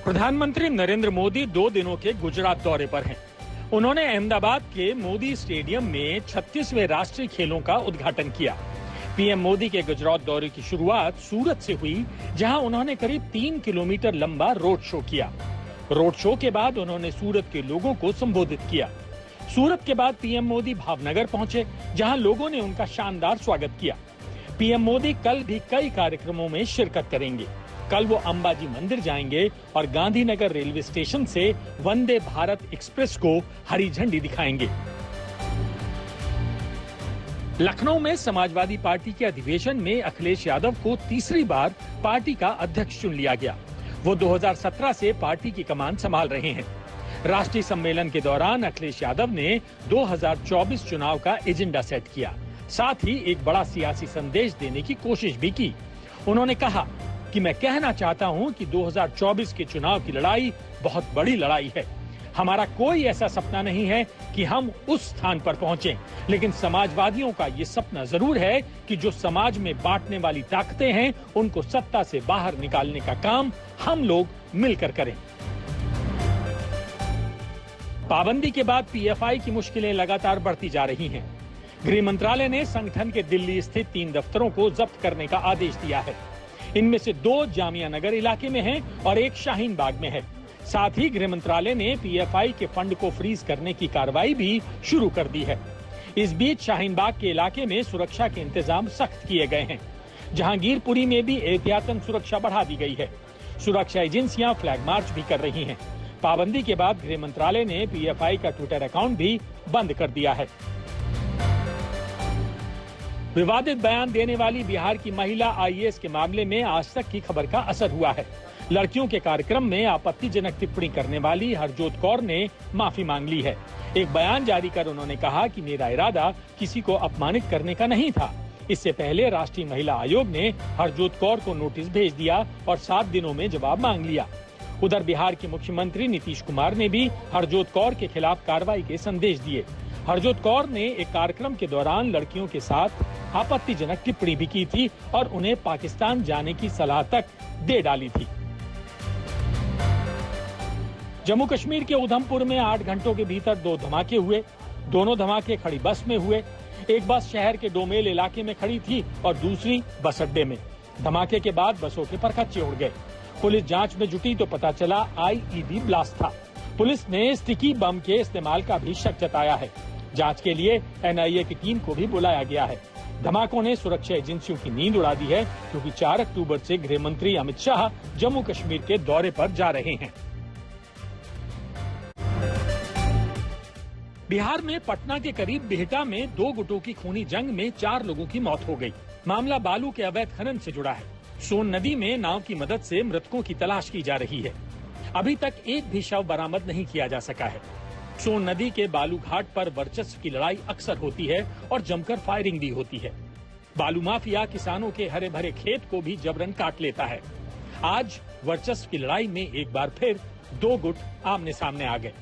प्रधानमंत्री नरेंद्र मोदी 2 दिनों के गुजरात दौरे पर हैं। उन्होंने अहमदाबाद के मोदी स्टेडियम में 36वें राष्ट्रीय खेलों का उद्घाटन किया। पीएम मोदी के गुजरात दौरे की शुरुआत सूरत से हुई, जहां उन्होंने करीब 3 किलोमीटर लंबा रोड शो किया। रोड शो के बाद उन्होंने सूरत के लोगों को संबोधित किया। सूरत के बाद पीएम मोदी भावनगर पहुंचे, जहां लोगों ने उनका शानदार स्वागत किया। पीएम मोदी कल भी कई कार्यक्रमों में शिरकत करेंगे। कल वो अंबाजी मंदिर जाएंगे और गांधीनगर रेलवे स्टेशन से वंदे भारत एक्सप्रेस को हरी झंडी दिखाएंगे। लखनऊ में समाजवादी पार्टी के अधिवेशन में अखिलेश यादव को तीसरी बार पार्टी का अध्यक्ष चुन लिया गया। वो 2017 से पार्टी की कमान संभाल रहे हैं। राष्ट्रीय सम्मेलन के दौरान अखिलेश यादव ने 2024 चुनाव का एजेंडा सेट किया। साथ ही एक बड़ा सियासी संदेश देने की कोशिश भी की। उन्होंने कहा कि मैं कहना चाहता हूं कि 2024 के चुनाव की लड़ाई बहुत बड़ी लड़ाई है। हमारा कोई ऐसा सपना नहीं है कि हम उस स्थान पर पहुंचें, लेकिन समाजवादियों का ये सपना जरूर है कि जो समाज में बांटने वाली ताकतें हैं, उनको सत्ता से बाहर निकालने का काम हम लोग मिलकर करें। पाबंदी के बाद पीएफआई की मुश्किलें लगातार बढ़ती जा रही हैं। गृह मंत्रालय ने संगठन के दिल्ली स्थित 3 दफ्तरों को जब्त करने का आदेश दिया है। इनमें से 2 जामिया नगर इलाके में हैं और एक शाहीन बाग में है। साथ ही गृह मंत्रालय ने पीएफआई के फंड को फ्रीज करने की कार्रवाई भी शुरू कर दी है। इस बीच शाहीन बाग के इलाके में सुरक्षा के इंतजाम सख्त किए गए हैं। जहांगीरपुरी में भी एहतियातन सुरक्षा बढ़ा दी गई है। सुरक्षा एजेंसियां फ्लैग मार्च भी कर रही हैं। पाबंदी के बाद गृह मंत्रालय ने पीएफआई का ट्विटर अकाउंट भी बंद कर दिया है। विवादित बयान देने वाली बिहार की महिला आईएएस के मामले में आज तक की खबर का असर हुआ है। लड़कियों के कार्यक्रम में आपत्तिजनक टिप्पणी करने वाली हरजोत कौर ने माफी मांग ली है। एक बयान जारी कर उन्होंने कहा कि मेरा इरादा किसी को अपमानित करने का नहीं था। इससे पहले राष्ट्रीय महिला आयोग ने हरजोत कौर को नोटिस भेज दिया और 7 दिनों में जवाब मांग लिया। उधर बिहार के मुख्यमंत्री नीतीश कुमार ने भी हरजोत कौर के खिलाफ कार्रवाई के संदेश दिए। हरजोत कौर ने एक कार्यक्रम के दौरान लड़कियों के साथ आपत्तिजनक टिप्पणी भी की थी और उन्हें पाकिस्तान जाने की सलाह तक दे डाली थी। जम्मू कश्मीर के उधमपुर में 8 घंटों के भीतर 2 धमाके हुए। दोनों धमाके खड़ी बस में हुए। एक बस शहर के डोमेल इलाके में खड़ी थी और दूसरी बस अड्डे में। धमाके के बाद बसों के परखच्चे उड़ गए। पुलिस जांच में जुटी तो पता चला आईईडी ब्लास्ट था। पुलिस ने स्टिकी बम के इस्तेमाल का भी शक जताया है। जांच के लिए एनआईए की टीम को भी बुलाया गया है। धमाकों ने सुरक्षा एजेंसियों की नींद उड़ा दी है, क्योंकि 4 अक्टूबर से गृह मंत्री अमित शाह जम्मू कश्मीर के दौरे पर जा रहे हैं। बिहार में पटना के करीब बिहटा में 2 गुटों की खूनी जंग में 4 लोगों की मौत हो गई। मामला बालू के अवैध खनन से जुड़ा है। सोन नदी में नाव की मदद से मृतकों की तलाश की जा रही है। अभी तक एक भी शव बरामद नहीं किया जा सका है। सोन नदी के बालू घाट पर वर्चस्व की लड़ाई अक्सर होती है और जमकर फायरिंग भी होती है। बालू माफिया किसानों के हरे भरे खेत को भी जबरन काट लेता है। आज वर्चस्व की लड़ाई में एक बार फिर 2 गुट आमने सामने आ गए।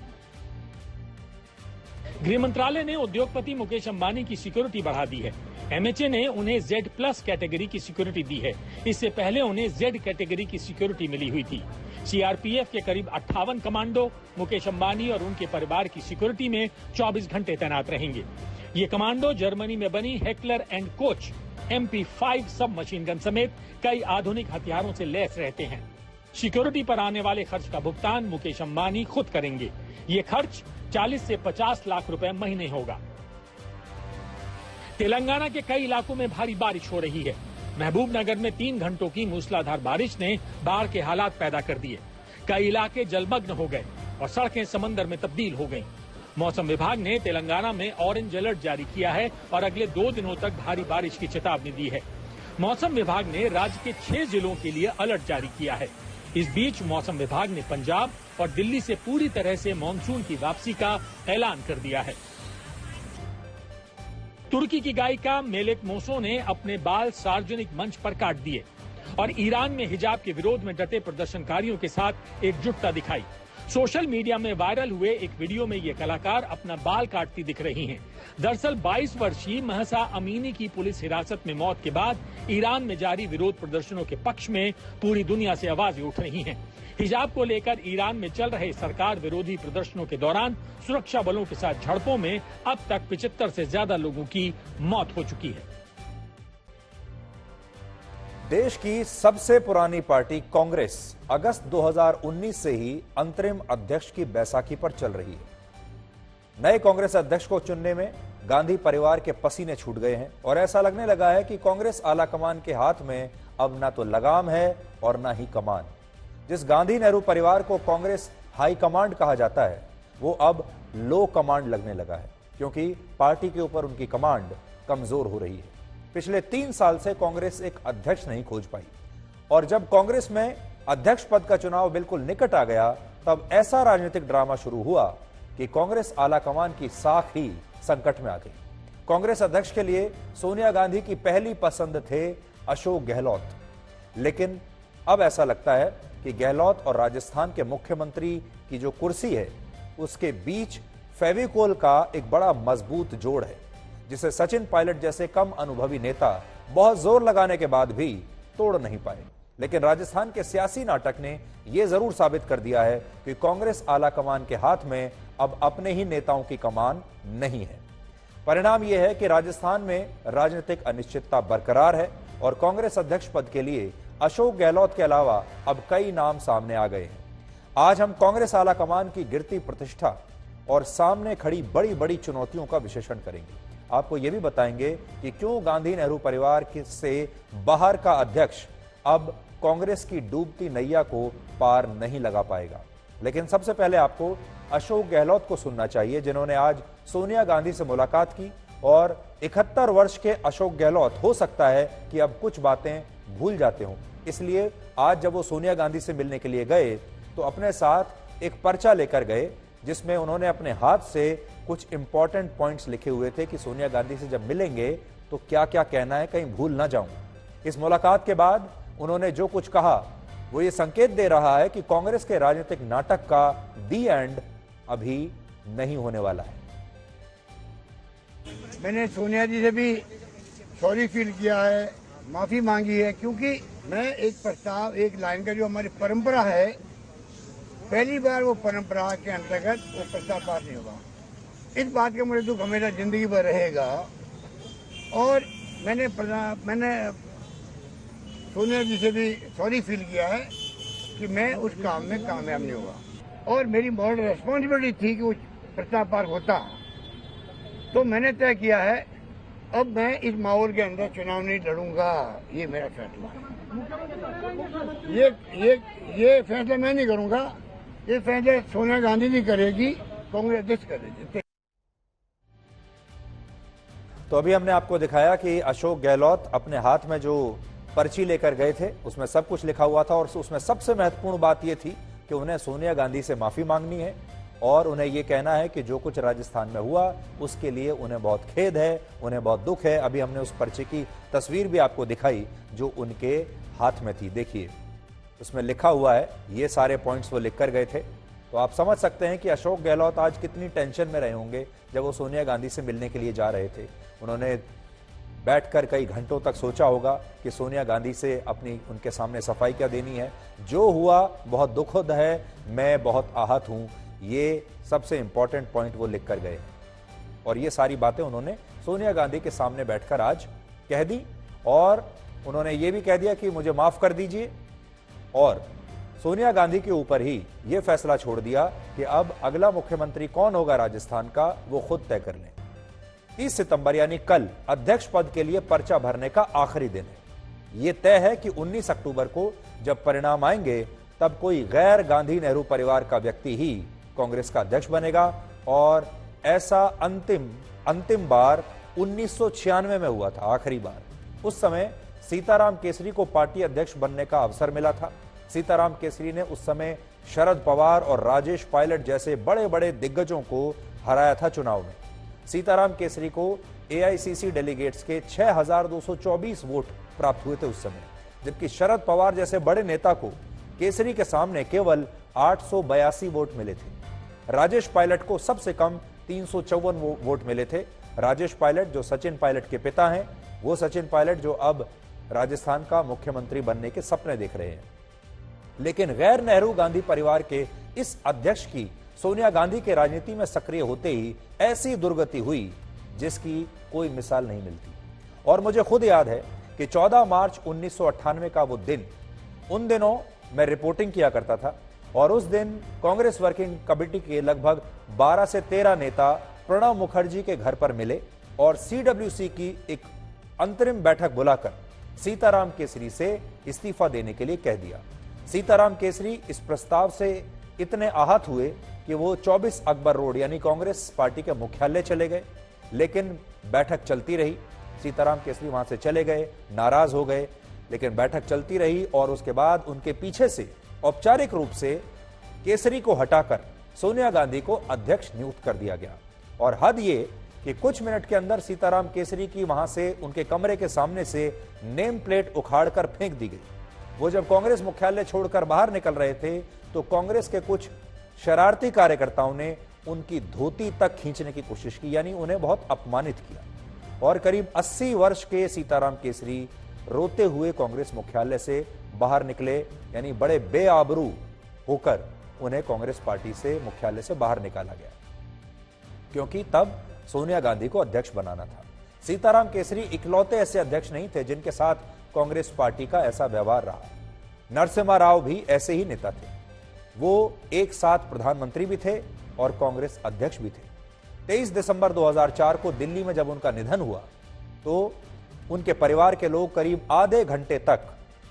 गृह मंत्रालय ने उद्योगपति मुकेश अंबानी की सिक्योरिटी बढ़ा दी है। एमएचए ने उन्हें Z+ कैटेगरी की सिक्योरिटी दी है। इससे पहले उन्हें Z कैटेगरी की सिक्योरिटी मिली हुई थी। सीआरपीएफ के करीब 58 कमांडो मुकेश अंबानी और उनके परिवार की सिक्योरिटी में 24 घंटे तैनात रहेंगे। ये कमांडो जर्मनी में बनी हेकलर एंड कोच MP5 सब मशीन गन समेत कई आधुनिक हथियारों से लैस रहते हैं। सिक्योरिटी पर आने वाले खर्च का भुगतान मुकेश अंबानी खुद करेंगे। ये खर्च 40 से 50 लाख रुपए महीने होगा। तेलंगाना के कई इलाकों में भारी बारिश हो रही है। महबूबनगर में 3 घंटों की मूसलाधार बारिश ने बाढ़ के हालात पैदा कर दिए। कई इलाके जलमग्न हो गए और सड़कें समंदर में तब्दील हो गईं। मौसम विभाग ने तेलंगाना में ऑरेंज अलर्ट जारी किया है और अगले 2 दिनों तक भारी बारिश की चेतावनी दी है। मौसम विभाग ने राज्य के 6 जिलों के लिए अलर्ट जारी किया है। इस बीच मौसम विभाग ने पंजाब और दिल्ली से पूरी तरह से मानसून की वापसी का ऐलान कर दिया है। तुर्की की गायिका मेलेक मोसो ने अपने बाल सार्वजनिक मंच पर काट दिए। और ईरान में हिजाब के विरोध में डटे प्रदर्शनकारियों के साथ एकजुटता दिखाई। सोशल मीडिया में वायरल हुए एक वीडियो में ये कलाकार अपना बाल काटती दिख रही हैं। दरअसल 22 वर्षीय महसा अमीनी की पुलिस हिरासत में मौत के बाद ईरान में जारी विरोध प्रदर्शनों के पक्ष में पूरी दुनिया से आवाजें उठ रही हैं। हिजाब को लेकर ईरान में चल रहे सरकार विरोधी प्रदर्शनों के दौरान सुरक्षा बलों के साथ झड़पों में अब तक 75 से ज्यादा लोगों की मौत हो चुकी है। देश की सबसे पुरानी पार्टी कांग्रेस अगस्त 2019 से ही अंतरिम अध्यक्ष की बैसाखी पर चल रही है। नए कांग्रेस अध्यक्ष को चुनने में गांधी परिवार के पसीने छूट गए हैं और ऐसा लगने लगा है कि कांग्रेस आलाकमान के हाथ में अब ना तो लगाम है और ना ही कमान। जिस गांधी नेहरू परिवार को कांग्रेस हाई कमांड कहा जाता है, वो अब लो कमांड लगने लगा है, क्योंकि पार्टी के ऊपर उनकी कमांड कमजोर हो रही है। पिछले 3 साल से कांग्रेस एक अध्यक्ष नहीं खोज पाई और जब कांग्रेस में अध्यक्ष पद का चुनाव बिल्कुल निकट आ गया, तब ऐसा राजनीतिक ड्रामा शुरू हुआ कि कांग्रेस आलाकमान की साख ही संकट में आ गई। कांग्रेस अध्यक्ष के लिए सोनिया गांधी की पहली पसंद थे अशोक गहलोत, लेकिन अब ऐसा लगता है कि गहलोत और राजस्थान के मुख्यमंत्री की जो कुर्सी है, उसके बीच फेविकोल का एक बड़ा मजबूत जोड़ है, जिसे सचिन पायलट जैसे कम अनुभवी नेता बहुत जोर लगाने के बाद भी तोड़ नहीं पाए। लेकिन राजस्थान के सियासी नाटक ने यह जरूर साबित कर दिया है कि कांग्रेस आलाकमान के हाथ में अब अपने ही नेताओं की कमान नहीं है। परिणाम यह है कि राजस्थान में राजनीतिक अनिश्चितता बरकरार है और कांग्रेस अध्यक्ष पद के लिए अशोक गहलोत के अलावा अब कई नाम सामने आ गए हैं। आज हम कांग्रेस आलाकमान की गिरती प्रतिष्ठा और सामने खड़ी बड़ी बड़ी चुनौतियों का विश्लेषण करेंगे। आपको यह भी बताएंगे कि क्यों गांधी नेहरू परिवार से बाहर का अध्यक्ष अब कांग्रेस की डूबती नैया को पार नहीं लगा पाएगा। लेकिन सबसे पहले आपको अशोक गहलोत को सुनना चाहिए, जिन्होंने आज सोनिया गांधी से मुलाकात की और 71 वर्ष के अशोक गहलोत हो सकता है कि अब कुछ बातें भूल जाते हों। इसलिए आज जब वो सोनिया गांधी से मिलने के लिए गए तो अपने साथ एक पर्चा लेकर गए, जिसमें उन्होंने अपने हाथ से कुछ इंपॉर्टेंट पॉइंट्स लिखे हुए थे कि सोनिया गांधी से जब मिलेंगे तो क्या क्या कहना है, कहीं भूल ना जाऊं। इस मुलाकात के बाद उन्होंने जो कुछ कहा वो ये संकेत दे रहा है कि कांग्रेस के राजनीतिक नाटक का दी एंड अभी नहीं होने वाला है। मैंने सोनिया जी से भी सॉरी फील किया है, माफी मांगी है, क्योंकि मैं एक प्रस्ताव, एक लाइन का जो हमारी परंपरा है, पहली बार वो परंपरा के अंतर्गत वो प्रस्ताव पास नहीं होगा। इस बात का मुझे दुख हमेशा जिंदगी भर रहेगा और मैंने सोनिया जी से भी सॉरी फील किया है कि मैं उस काम में कामयाब नहीं हुआ और मेरी मॉरल रेस्पॉन्सिबिलिटी थी कि वो प्रस्ताव पास होता। तो मैंने तय किया है अब मैं इस माहौल के अंदर चुनाव नहीं लड़ूंगा, ये मेरा फैसला है। ये फैसला मैं नहीं करूंगा, ये फैसला सोनिया गांधी जी करेगी, कांग्रेस अध्यक्ष करेगी। तो अभी हमने आपको दिखाया कि अशोक गहलोत अपने हाथ में जो पर्ची लेकर गए थे उसमें सब कुछ लिखा हुआ था और उसमें सबसे महत्वपूर्ण बात यह थी कि उन्हें सोनिया गांधी से माफी मांगनी है और उन्हें यह कहना है कि जो कुछ राजस्थान में हुआ उसके लिए उन्हें बहुत खेद है, उन्हें बहुत दुख है। अभी हमने उस पर्ची की तस्वीर भी आपको दिखाई जो उनके हाथ में थी। देखिए उसमें लिखा हुआ है, ये सारे पॉइंट्स वो लिख कर गए थे। तो आप समझ सकते हैं कि अशोक गहलोत आज कितनी टेंशन में रहे होंगे जब वो सोनिया गांधी से मिलने के लिए जा रहे थे। उन्होंने बैठकर कई घंटों तक सोचा होगा कि सोनिया गांधी से अपनी उनके सामने सफाई क्या देनी है। जो हुआ बहुत दुखद है, मैं बहुत आहत हूं, ये सबसे इंपॉर्टेंट पॉइंट वो लिख कर गए और ये सारी बातें उन्होंने सोनिया गांधी के सामने बैठकर आज कह दी और उन्होंने ये भी कह दिया कि मुझे माफ कर दीजिए और सोनिया गांधी के ऊपर ही यह फैसला छोड़ दिया कि अब अगला मुख्यमंत्री कौन होगा राजस्थान का वो खुद तय कर लें। 30 सितंबर यानी कल अध्यक्ष पद के लिए पर्चा भरने का आखिरी दिन है। यह तय है कि 19 अक्टूबर को जब परिणाम आएंगे तब कोई गैर गांधी नेहरू परिवार का व्यक्ति ही कांग्रेस का अध्यक्ष बनेगा और ऐसा अंतिम बार 1996 में हुआ था, आखिरी बार। उस समय सीताराम केसरी को पार्टी अध्यक्ष बनने का अवसर मिला था। सीताराम केसरी ने उस समय शरद पवार और राजेश पायलट जैसे बड़े बड़े दिग्गजों को हराया था चुनाव में। सीताराम केसरी को एआईसीसी डेलीगेट्स के 6224 वोट प्राप्त हुए थे उस समय। जबकि शरद पवार जैसे बड़े नेता को केसरी के सामने केवल 882 वोट मिले थे। राजेश पायलट को सबसे कम 354 वोट मिले थे। राजेश पायलट जो सचिन पायलट के पिता हैं, वो सचिन पायलट जो अब राजस्थान का मुख्यमंत्री बनने के सपने देख रहे हैं। लेकिन गैर नेहरू गांधी परिवार के इस अध्यक्ष की सोनिया गांधी के राजनीति में सक्रिय होते ही ऐसी दुर्गति हुई जिसकी कोई मिसाल नहीं मिलती। और मुझे खुद याद है कि 14 मार्च 1998 का वो दिन, उन दिनों मैं रिपोर्टिंग किया करता था और उस दिन कांग्रेस वर्किंग कमेटी के लगभग 12 से 13 नेता प्रणब मुखर्जी के घर पर मिले और सीडब्ल्यूसी की एक अंतरिम बैठक बुलाकर सीताराम केसरी से इस्तीफा देने के लिए कह दिया। सीताराम केसरी इस प्रस्ताव से इतने आहत हुए कि वो 24 अकबर रोड यानी कांग्रेस पार्टी के मुख्यालय चले गए, लेकिन बैठक चलती रही। सीताराम केसरी वहां से चले गए, नाराज हो गए, लेकिन बैठक चलती रही और उसके बाद उनके पीछे से औपचारिक रूप से केसरी को हटाकर सोनिया गांधी को अध्यक्ष नियुक्त कर दिया गया। और हद ये कि कुछ मिनट के अंदर सीताराम केसरी की वहां से उनके कमरे के सामने से नेम प्लेट उखाड़कर फेंक दी गई। वो जब कांग्रेस मुख्यालय छोड़कर बाहर निकल रहे थे तो कांग्रेस के कुछ शरारती कार्यकर्ताओं ने उनकी धोती तक खींचने की कोशिश की, यानी उन्हें बहुत अपमानित किया। और करीब 80 वर्ष के सीताराम केसरी रोते हुए कांग्रेस मुख्यालय से बाहर निकले, यानी बड़े बेआबरू होकर उन्हें कांग्रेस पार्टी से मुख्यालय से बाहर निकाला गया, क्योंकि तब सोनिया गांधी को अध्यक्ष बनाना था। सीताराम केसरी इकलौते ऐसे अध्यक्ष नहीं थे जिनके साथ कांग्रेस पार्टी का ऐसा व्यवहार रहा। नरसिम्हा राव भी ऐसे ही नेता थे। वो एक साथ प्रधानमंत्री भी थे और कांग्रेस अध्यक्ष भी थे। 23 दिसंबर 2004 को दिल्ली में जब उनका निधन हुआ तो उनके परिवार के लोग करीब आधे घंटे तक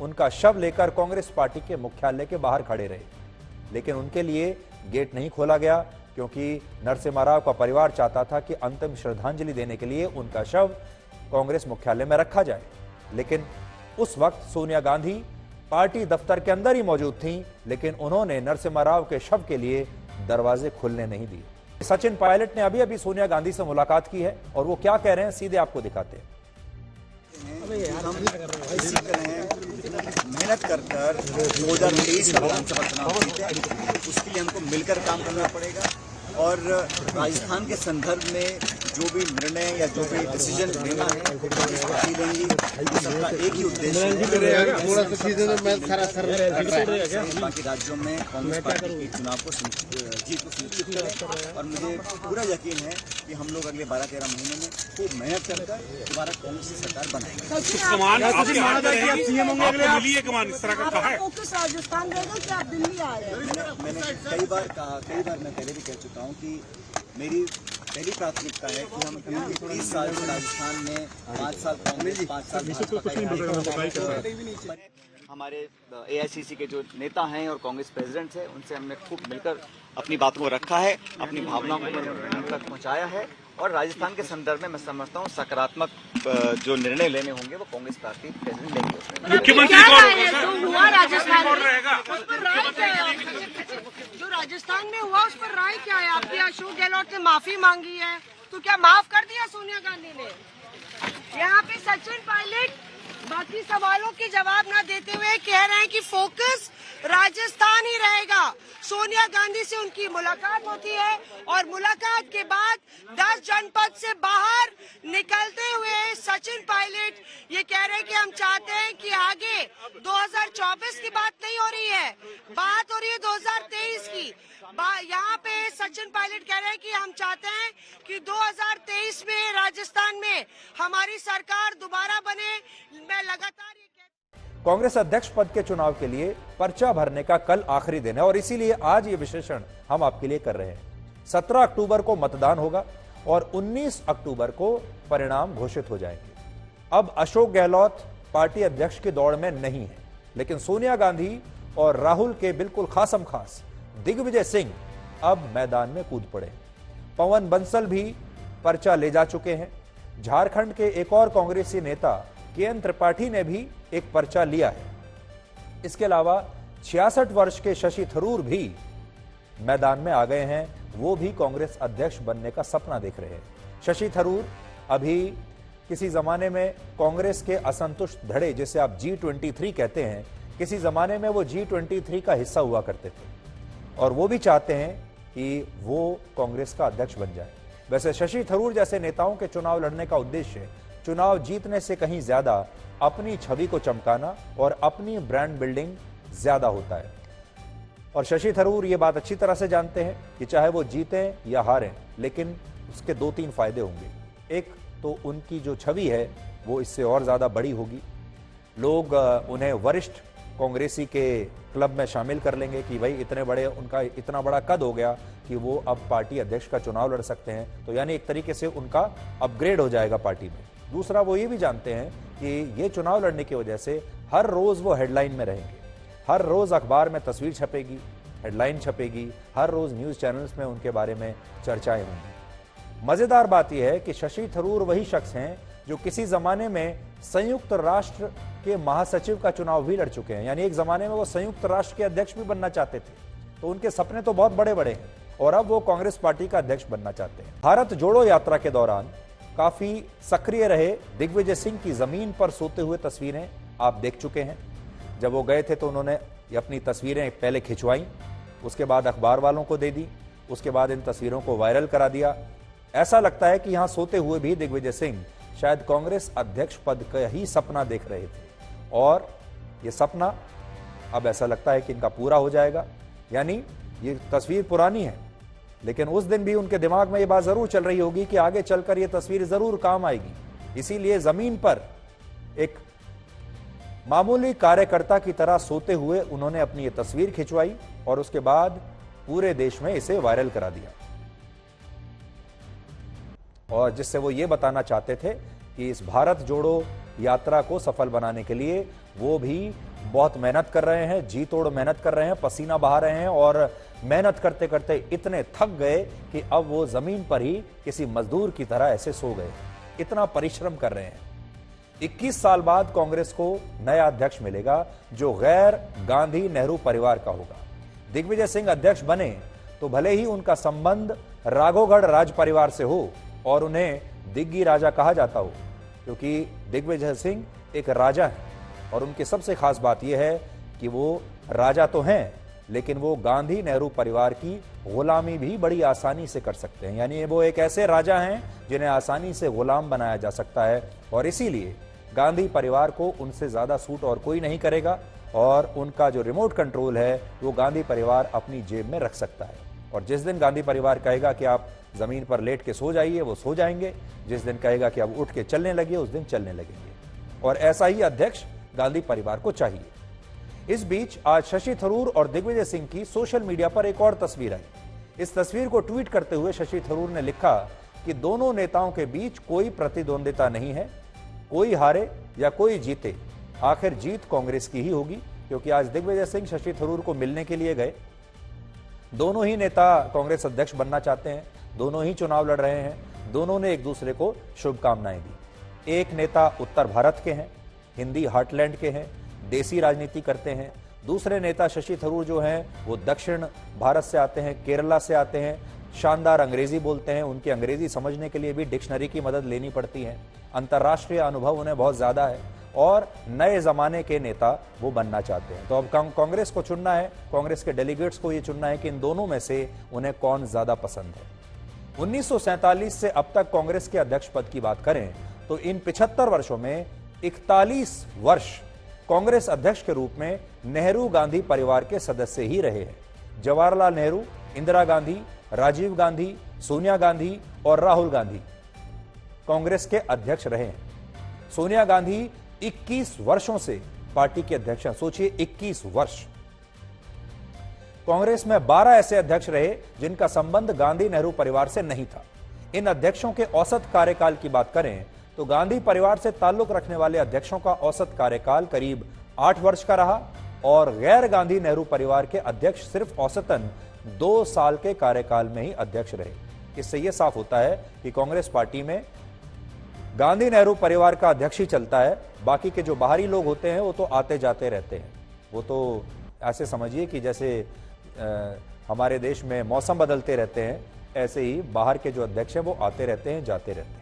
उनका शव लेकर कांग्रेस पार्टी के मुख्यालय के बाहर खड़े रहे, लेकिन उनके लिए गेट नहीं खोला गया, क्योंकि नरसिम्हा राव का परिवार चाहता था कि अंतिम श्रद्धांजलि देने के लिए उनका शव कांग्रेस मुख्यालय में रखा जाए। लेकिन उस वक्त सोनिया गांधी पार्टी दफ्तर के अंदर ही मौजूद थीं, लेकिन उन्होंने नरसिम्हा राव के शव के लिए दरवाजे खुलने नहीं दिए। सचिन पायलट ने अभी अभी सोनिया गांधी से मुलाकात की है और वो क्या कह रहे हैं सीधे आपको दिखाते हैं। हम इसी तरह मेहनत कर 2023 का विधानसभा चुनाव जीते, उसके लिए हमको मिलकर काम करना पड़ेगा। और राजस्थान के संदर्भ में जो भी निर्णय या जो भी डिसीजन लेना है पार्टी लेंगी। सबका एक ही उद्देश्य है, बाकी राज्यों में कांग्रेस पार्टी के चुनाव को जीत को सुनिश्चित करें। और मुझे पूरा यकीन है कि हम लोग अगले 12-13 महीने में खूब मेहनत करकर दोबारा कांग्रेस की सरकार बनाएंगे। मैंने कई बार मैं पहले भी कह चुका हूँ कि मेरी पहली प्राथमिकता है कि हम 30 साल से राजस्थान में 5 साल कांग्रेस 5 साल हमारे AICC के जो नेता हैं और कांग्रेस प्रेसिडेंट हैं, उनसे हमने खूब मिलकर अपनी बातों को रखा है, अपनी भावनाओं को तक पहुंचाया है। और राजस्थान के संदर्भ में मैं समझता हूँ सकारात्मक जो निर्णय लेने होंगे वो कांग्रेस पार्टी प्रेसिडेंट लेंगे। मुख्यमंत्री कौन हुआ राजस्थान में, जो राजस्थान में हुआ उस पर राय क्या है आपकी? अशोक गहलोत ने माफी मांगी है, तो क्या माफ कर दिया सोनिया गांधी ने? यहाँ पे सचिन पायलट बाकी सवालों के जवाब न देते हुए कह रहे हैं कि फोकस राजस्थान ही रहेगा। सोनिया गांधी से उनकी मुलाकात होती है और मुलाकात के बाद 10 जनपद से बाहर निकलते हुए सचिन पायलट ये कह रहे हैं कि हम चाहते हैं कि आगे 2024 की बात नहीं हो रही है, बात हो रही है 2023 की। यहाँ पे सचिन पायलट कह रहे हैं कि हम चाहते हैं कि 2023 में राजस्थान में हमारी सरकार दोबारा बने। मैं लगातार कांग्रेस अध्यक्ष पद के चुनाव के लिए पर्चा भरने का कल आखिरी दिन है और इसीलिए आज ये विश्लेषण हम आपके लिए कर रहे हैं। 17 अक्टूबर को मतदान होगा और 19 अक्टूबर को परिणाम घोषित हो जाएंगे। अब अशोक गहलोत पार्टी अध्यक्ष की दौड़ में नहीं है, लेकिन सोनिया गांधी और राहुल के बिल्कुल खासम खास दिग्विजय सिंह अब मैदान में कूद पड़े। पवन बंसल भी पर्चा ले जा चुके हैं। झारखंड के एक और कांग्रेसी नेता KN त्रिपाठी ने भी एक पर्चा लिया है। इसके अलावा 66 वर्ष के शशि थरूर भी मैदान में आ गए हैं। वो भी कांग्रेस अध्यक्ष बनने का सपना देख रहे हैं। शशि थरूर अभी किसी जमाने में कांग्रेस के असंतुष्ट धड़े, जिसे आप G23 कहते हैं, किसी जमाने में वो G23 का हिस्सा हुआ करते थे और वो भी चाहते हैं कि वो कांग्रेस का अध्यक्ष बन जाए। वैसे शशि थरूर जैसे नेताओं के चुनाव लड़ने का उद्देश्य चुनाव जीतने से कहीं ज्यादा अपनी छवि को चमकाना और अपनी ब्रांड बिल्डिंग ज्यादा होता है। और शशि थरूर ये बात अच्छी तरह से जानते हैं कि चाहे वो जीतें या हारें, लेकिन उसके 2-3 फायदे होंगे। एक तो उनकी जो छवि है वो इससे और ज्यादा बड़ी होगी। लोग उन्हें वरिष्ठ कांग्रेसी के क्लब में शामिल कर लेंगे कि भाई उनका इतना बड़ा कद हो गया कि वो अब पार्टी अध्यक्ष का चुनाव लड़ सकते हैं, तो यानी एक तरीके से उनका अपग्रेड हो जाएगा पार्टी में। दूसरा, वो ये भी जानते हैं कि ये चुनाव लड़ने की वजह से हर रोज वो हेडलाइन में रहेंगे, हर रोज अखबार में तस्वीर छपेगी, हेडलाइन छपेगी, हर रोज न्यूज चैनल्स में उनके बारे में चर्चाएं होंगी। मजेदार बात यह है कि शशि थरूर वही शख्स हैं जो किसी जमाने में संयुक्त राष्ट्र के महासचिव का चुनाव भी लड़ चुके हैं, यानी एक जमाने में वो संयुक्त राष्ट्र के अध्यक्ष भी बनना चाहते थे। तो उनके सपने तो बहुत बड़े बड़े हैं और अब वो कांग्रेस पार्टी का अध्यक्ष बनना चाहते हैं। भारत जोड़ो यात्रा के दौरान काफी सक्रिय रहे दिग्विजय सिंह की जमीन पर सोते हुए तस्वीरें आप देख चुके हैं। जब वो गए थे तो उन्होंने अपनी तस्वीरें पहले खिंचवाई, उसके बाद अखबार वालों को दे दी, उसके बाद इन तस्वीरों को वायरल करा दिया। ऐसा लगता है कि यहां सोते हुए भी दिग्विजय सिंह शायद कांग्रेस अध्यक्ष पद का ही सपना देख रहे थे और ये सपना अब ऐसा लगता है कि इनका पूरा हो जाएगा। यानी ये तस्वीर पुरानी है, लेकिन उस दिन भी उनके दिमाग में ये बात जरूर चल रही होगी कि आगे चलकर ये तस्वीर जरूर काम आएगी। इसीलिए जमीन पर एक मामूली कार्यकर्ता की तरह सोते हुए उन्होंने अपनी ये तस्वीर खिंचवाई और उसके बाद पूरे देश में इसे वायरल करा दिया, और जिससे वो ये बताना चाहते थे कि इस भारत जोड़ो यात्रा को सफल बनाने के लिए वो भी बहुत मेहनत कर रहे हैं, जी तोड़ मेहनत कर रहे हैं, पसीना बहा रहे हैं और मेहनत करते करते इतने थक गए कि अब वो जमीन पर ही किसी मजदूर की तरह ऐसे सो गए। इतना परिश्रम कर रहे हैं। 21 साल बाद कांग्रेस को नया अध्यक्ष मिलेगा जो गैर गांधी नेहरू परिवार का होगा। दिग्विजय सिंह अध्यक्ष बने तो भले ही उनका संबंध राघोगढ़ राज परिवार से हो और उन्हें दिग्गी राजा कहा जाता हो, क्योंकि दिग्विजय सिंह एक राजा है और उनकी सबसे खास बात यह है कि वो राजा तो हैं, लेकिन वो गांधी नेहरू परिवार की गुलामी भी बड़ी आसानी से कर सकते हैं। यानी वो एक ऐसे राजा हैं जिन्हें आसानी से गुलाम बनाया जा सकता है और इसीलिए गांधी परिवार को उनसे ज्यादा सूट और कोई नहीं करेगा और उनका जो रिमोट कंट्रोल है वो गांधी परिवार अपनी जेब में रख सकता है। और जिस दिन गांधी परिवार कहेगा कि आप जमीन पर लेट के सो जाइए, वो सो जाएंगे। जिस दिन कहेगा कि अब उठ के चलने लगिए, उस दिन चलने लगेंगे। और ऐसा ही अध्यक्ष गांधी परिवार को चाहिए। इस बीच आज शशि थरूर और दिग्विजय सिंह की सोशल मीडिया पर एक और तस्वीर आई। इस तस्वीर को ट्वीट करते हुए शशि थरूर ने लिखा कि दोनों नेताओं के बीच कोई प्रतिद्वंदिता नहीं है, कोई हारे या कोई जीते, आखिर जीत कांग्रेस की ही होगी। क्योंकि आज दिग्विजय सिंह शशि थरूर को मिलने के लिए गए। दोनों ही नेता कांग्रेस अध्यक्ष बनना चाहते हैं, दोनों ही चुनाव लड़ रहे हैं, दोनों ने एक दूसरे को शुभकामनाएं दी। एक नेता उत्तर भारत के हैं, हिंदी हार्टलैंड के हैं, देसी राजनीति करते हैं। दूसरे नेता शशि थरूर जो हैं वो दक्षिण भारत से आते हैं, केरला से आते हैं, शानदार अंग्रेजी बोलते हैं। उनकी अंग्रेजी समझने के लिए भी डिक्शनरी की मदद लेनी पड़ती है। अंतर्राष्ट्रीय अनुभव उन्हें बहुत ज्यादा है और नए जमाने के नेता वो बनना चाहते हैं। तो अब कांग्रेस को चुनना है, कांग्रेस के डेलीगेट्स को ये चुनना है कि इन दोनों में से उन्हें कौन ज्यादा पसंद है। 1947 से अब तक कांग्रेस के अध्यक्ष पद की बात करें तो इन 75 वर्षों में 41 वर्ष कांग्रेस अध्यक्ष के रूप में नेहरू गांधी परिवार के सदस्य ही रहे हैं। जवाहरलाल नेहरू, इंदिरा गांधी, राजीव गांधी, सोनिया गांधी और राहुल गांधी कांग्रेस के अध्यक्ष रहे हैं। सोनिया गांधी 21 वर्षों से पार्टी के अध्यक्ष हैं। सोचिए 21 वर्ष। कांग्रेस में 12 ऐसे अध्यक्ष रहे जिनका संबंध गांधी नेहरू परिवार से नहीं था। इन अध्यक्षों के औसत कार्यकाल की बात करें तो गांधी परिवार से ताल्लुक रखने वाले अध्यक्षों का औसत कार्यकाल करीब 8 वर्ष का रहा और गैर गांधी नेहरू परिवार के अध्यक्ष सिर्फ औसतन 2 साल के कार्यकाल में ही अध्यक्ष रहे। इससे यह साफ होता है कि कांग्रेस पार्टी में गांधी नेहरू परिवार का अध्यक्ष ही चलता है, बाकी के जो बाहरी लोग होते हैं वो तो आते जाते रहते हैं। वो तो ऐसे समझिए कि जैसे हमारे देश में मौसम बदलते रहते हैं, ऐसे ही बाहर के जो अध्यक्ष हैं वो आते रहते हैं, जाते रहते हैं।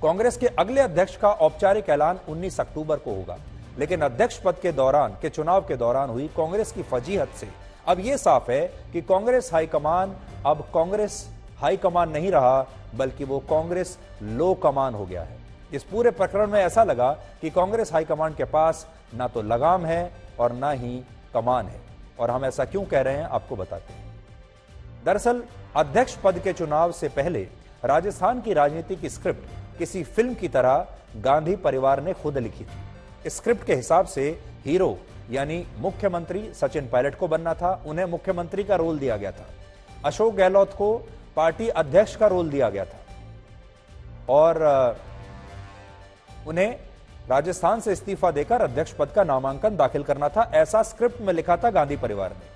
कांग्रेस के अगले अध्यक्ष का औपचारिक ऐलान 19 अक्टूबर को होगा, लेकिन अध्यक्ष पद के चुनाव के दौरान हुई कांग्रेस की फजीहत से अब यह साफ है कि कांग्रेस हाईकमान अब कांग्रेस हाईकमान नहीं रहा, बल्कि वो कांग्रेस लो कमान हो गया है। इस पूरे प्रकरण में ऐसा लगा कि कांग्रेस हाईकमान के पास ना तो लगाम है और ना ही कमान है। और हम ऐसा क्यों कह रहे हैं आपको बताते हैं। दरअसल अध्यक्ष पद के चुनाव से पहले राजस्थान की राजनीति की स्क्रिप्ट किसी फिल्म की तरह गांधी परिवार ने खुद लिखी थी। इस स्क्रिप्ट के हिसाब से हीरो यानी मुख्यमंत्री सचिन पायलट को बनना था, उन्हें मुख्यमंत्री का रोल दिया गया था। अशोक गहलोत को पार्टी अध्यक्ष का रोल दिया गया था और उन्हें राजस्थान से इस्तीफा देकर अध्यक्ष पद का नामांकन दाखिल करना था, ऐसा स्क्रिप्ट में लिखा था गांधी परिवार ने।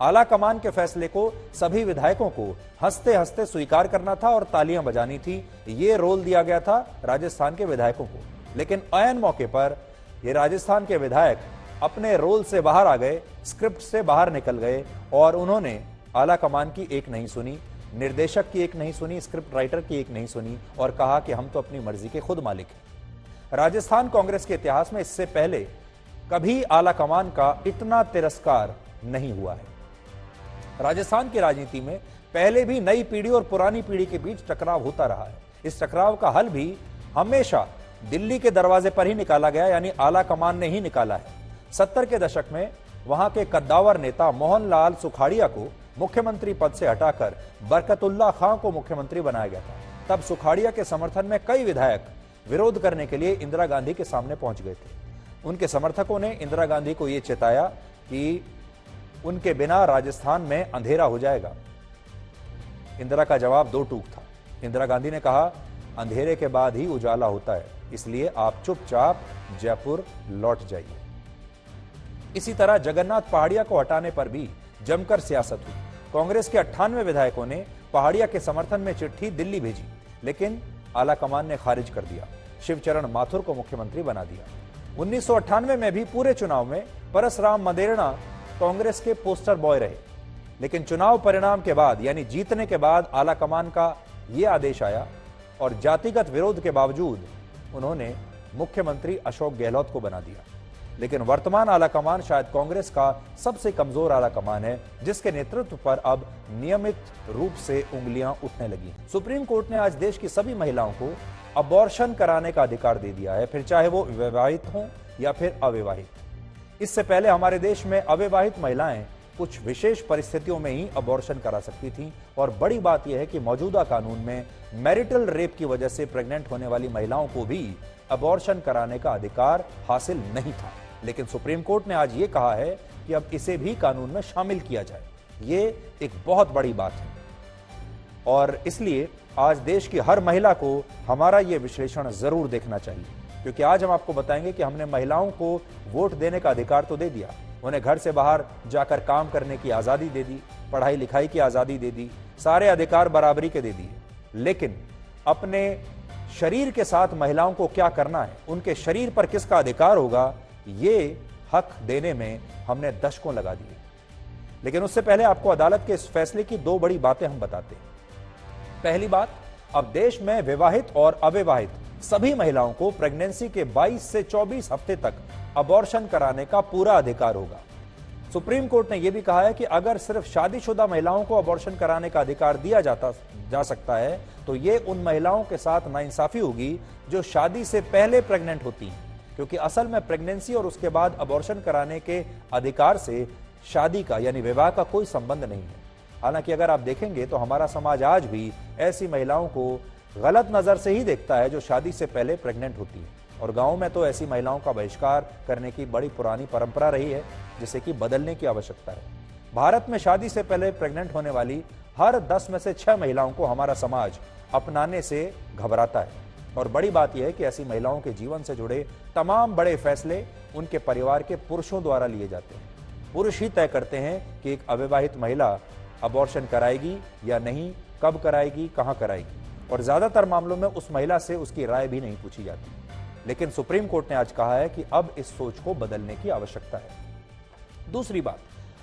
आला कमान के फैसले को सभी विधायकों को हंसते हंसते स्वीकार करना था और तालियां बजानी थी, ये रोल दिया गया था राजस्थान के विधायकों को। लेकिन ऐन मौके पर ये राजस्थान के विधायक अपने रोल से बाहर आ गए, स्क्रिप्ट से बाहर निकल गए और उन्होंने आला कमान की एक नहीं सुनी, निर्देशक की एक नहीं सुनी, स्क्रिप्ट राइटर की एक नहीं सुनी और कहा कि हम तो अपनी मर्जी के खुद मालिक हैं। राजस्थान कांग्रेस के इतिहास में इससे पहले कभी आला कमान का इतना तिरस्कार नहीं हुआ है। राजस्थान की राजनीति में पहले भी नई पीढ़ी और पुरानी पीढ़ी के बीच टकराव होता रहा है। इस टकराव का हल भी हमेशा दिल्ली के दरवाजे पर ही निकाला गया, यानी आला कमान ने ही निकाला है। 70 के दशक में वहां के कद्दावर नेता मोहनलाल सुखाड़िया को मुख्यमंत्री पद से हटाकर बरकतुल्ला खां को मुख्यमंत्री बनाया गया था। तब सुखाड़िया के समर्थन में कई विधायक विरोध करने के लिए इंदिरा गांधी के सामने पहुंच गए थे। उनके समर्थकों ने इंदिरा गांधी को यह चेताया कि उनके बिना राजस्थान में अंधेरा हो जाएगा। इंदिरा का जवाब दो टूक था। इंदिरा गांधी ने कहा, अंधेरे के बाद ही उजाला होता है, इसलिए आप चुपचाप जयपुर लौट जाइए। इसी तरह जगन्नाथ पहाड़िया को हटाने पर भी जमकर सियासत हुई। कांग्रेस के 98 विधायकों ने पहाड़िया के समर्थन में चिट्ठी दिल्ली भेजी, लेकिन आला कमान ने खारिज कर दिया। शिवचरण माथुर को मुख्यमंत्री बना दिया। 1998 में भी पूरे चुनाव में परसराम मदेरणा कांग्रेस के पोस्टर बॉय रहे, लेकिन चुनाव परिणाम के बाद यानी जीतने के बाद आला कमान का यह आदेश आया और जातिगत विरोध के बावजूद उन्होंने मुख्यमंत्री अशोक गहलोत को बना दिया। लेकिन वर्तमान आला कमान शायद कांग्रेस का सबसे कमजोर आला कमान है, जिसके नेतृत्व पर अब नियमित रूप से उंगलियां उठने लगी। सुप्रीम कोर्ट ने आज देश की सभी महिलाओं को अबॉर्शन कराने का अधिकार दे दिया है, फिर चाहे वो विवाहित हों या फिर अविवाहित। इससे पहले हमारे देश में अविवाहित महिलाएं कुछ विशेष परिस्थितियों में ही अबॉर्शन करा सकती थीं और बड़ी बात यह है कि मौजूदा कानून में मैरिटल रेप की वजह से प्रेग्नेंट होने वाली महिलाओं को भी अबॉर्शन कराने का अधिकार हासिल नहीं था। लेकिन सुप्रीम कोर्ट ने आज ये कहा है कि अब इसे भी कानून में शामिल किया जाए। ये एक बहुत बड़ी बात है और इसलिए आज देश की हर महिला को हमारा ये विश्लेषण जरूर देखना चाहिए, क्योंकि आज हम आपको बताएंगे कि हमने महिलाओं को वोट देने का अधिकार तो दे दिया, उन्हें घर से बाहर जाकर काम करने की आजादी दे दी, पढ़ाई लिखाई की आजादी दे दी, सारे अधिकार बराबरी के दे दिए, लेकिन अपने शरीर के साथ महिलाओं को क्या करना है, उनके शरीर पर किसका अधिकार होगा, ये हक देने में हमने दशकों लगा दिए। लेकिन उससे पहले आपको अदालत के इस फैसले की दो बड़ी बातें हम बताते हैं। पहली बात, अब देश में विवाहित और अविवाहित सभी महिलाओं को प्रेगनेंसी के 22 से 24 हफ्ते तक अबॉर्शन कराने का पूरा अधिकार होगा। सुप्रीम कोर्ट ने यह भी कहा है कि अगर सिर्फ शादीशुदा महिलाओं को अबॉर्शन कराने का अधिकार दिया जा सकता है, तो यह उन महिलाओं के साथ नाइंसाफी होगी जो शादी से पहले प्रेग्नेंट होती हैं, क्योंकि असल में प्रेगनेंसी और उसके बाद अबॉर्शन कराने के अधिकार से शादी का यानी विवाह का कोई संबंध नहीं है। हालांकि अगर आप देखेंगे तो हमारा समाज आज भी ऐसी महिलाओं को गलत नजर से ही देखता है जो शादी से पहले प्रेग्नेंट होती है, और गांव में तो ऐसी महिलाओं का बहिष्कार करने की बड़ी पुरानी परंपरा रही है, जिसे कि बदलने की आवश्यकता है। भारत में शादी से पहले प्रेग्नेंट होने वाली हर 10 में से 6 महिलाओं को हमारा समाज अपनाने से घबराता है, और बड़ी बात यह है कि ऐसी महिलाओं के जीवन से जुड़े तमाम बड़े फैसले उनके परिवार के पुरुषों द्वारा लिए जाते हैं। पुरुष ही तय करते हैं कि एक अविवाहित महिला अबॉर्शन कराएगी या नहीं, कब कराएगी, कहां कराएगी, और ज्यादातर मामलों में उस महिला से उसकी राय भी नहीं पूछी जाती। लेकिन सुप्रीम कोर्ट ने आज कहा है कि अब इस सोच को बदलने की आवश्यकता है। दूसरी बात,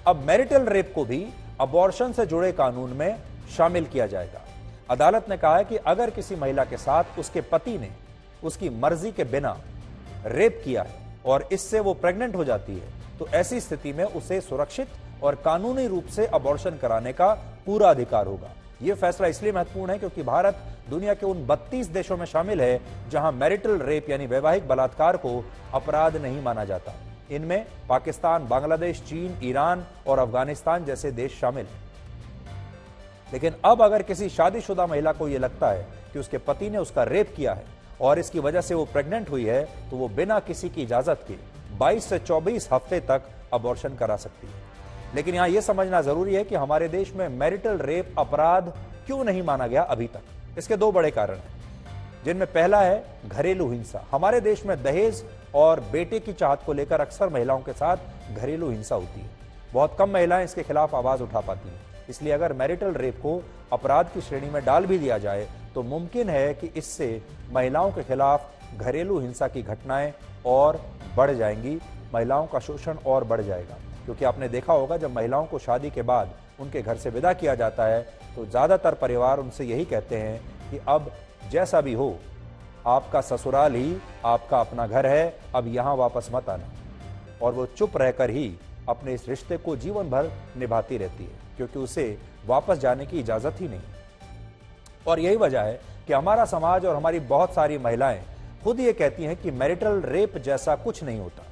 अब मैरिटल रेप को भी अबॉर्शन से जुड़े कानून में शामिल किया जाएगा। अदालत ने कहा है कि अगर किसी महिला के साथ उसके पति ने उसकी मर्जी के बिना रेप किया है और इससे वो प्रेग्नेंट हो जाती है, तो ऐसी स्थिति में उसे सुरक्षित और कानूनी रूप से अबॉर्शन कराने का पूरा अधिकार होगा। यह फैसला इसलिए महत्वपूर्ण है क्योंकि भारत दुनिया के उन 32 देशों में शामिल है जहां मैरिटल रेप यानी वैवाहिक बलात्कार को अपराध नहीं माना जाता। इनमें पाकिस्तान, बांग्लादेश, चीन, ईरान और अफगानिस्तान जैसे देश शामिल हैं। लेकिन अब अगर किसी शादीशुदा महिला को यह लगता है कि उसके पति ने उसका रेप किया है और इसकी वजह से वो प्रेग्नेंट हुई है, तो वो बिना किसी की इजाजत के 22 से 24 हफ्ते तक अबॉर्शन करा सकती है। लेकिन यहां यह समझना जरूरी है कि हमारे देश में मैरिटल रेप अपराध क्यों नहीं माना गया अभी तक। इसके दो बड़े कारण हैं, जिनमें पहला है घरेलू हिंसा। हमारे देश में दहेज और बेटे की चाहत को लेकर अक्सर महिलाओं के साथ घरेलू हिंसा होती है। बहुत कम महिलाएं इसके खिलाफ आवाज उठा पाती हैं। इसलिए अगर मैरिटल रेप को अपराध की श्रेणी में डाल भी दिया जाए तो मुमकिन है कि इससे महिलाओं के खिलाफ घरेलू हिंसा की घटनाएं और बढ़ जाएंगी, महिलाओं का शोषण और बढ़ जाएगा। क्योंकि आपने देखा होगा जब महिलाओं को शादी के बाद उनके घर से विदा किया जाता है तो ज्यादातर परिवार उनसे यही कहते हैं कि अब जैसा भी हो, आपका ससुराल ही आपका अपना घर है, अब यहां वापस मत आना। और वो चुप रहकर ही अपने इस रिश्ते को जीवन भर निभाती रहती है क्योंकि उसे वापस जाने की इजाजत ही नहीं। और यही वजह है कि हमारा समाज और हमारी बहुत सारी महिलाएं खुद ये कहती हैं कि मैरिटल रेप जैसा कुछ नहीं होता,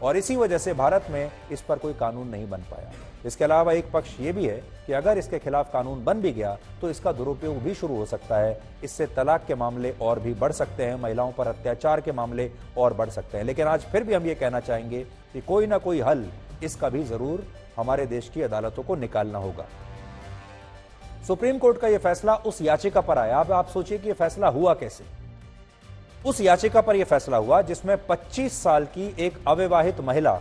और इसी वजह से भारत में इस पर कोई कानून नहीं बन पाया। इसके अलावा एक पक्ष ये भी है कि अगर इसके खिलाफ कानून बन भी गया तो इसका दुरुपयोग भी शुरू हो सकता है। इससे तलाक के मामले और भी बढ़ सकते हैं, महिलाओं पर अत्याचार के मामले और बढ़ सकते हैं। लेकिन आज फिर भी हम ये कहना चाहेंगे कि कोई ना कोई हल इसका भी जरूर हमारे देश की अदालतों को निकालना होगा। सुप्रीम कोर्ट का यह फैसला उस याचिका पर आया। अब आप सोचिए कि यह फैसला हुआ कैसे। उस याचिका पर यह फैसला हुआ जिसमें 25 साल की एक अविवाहित महिला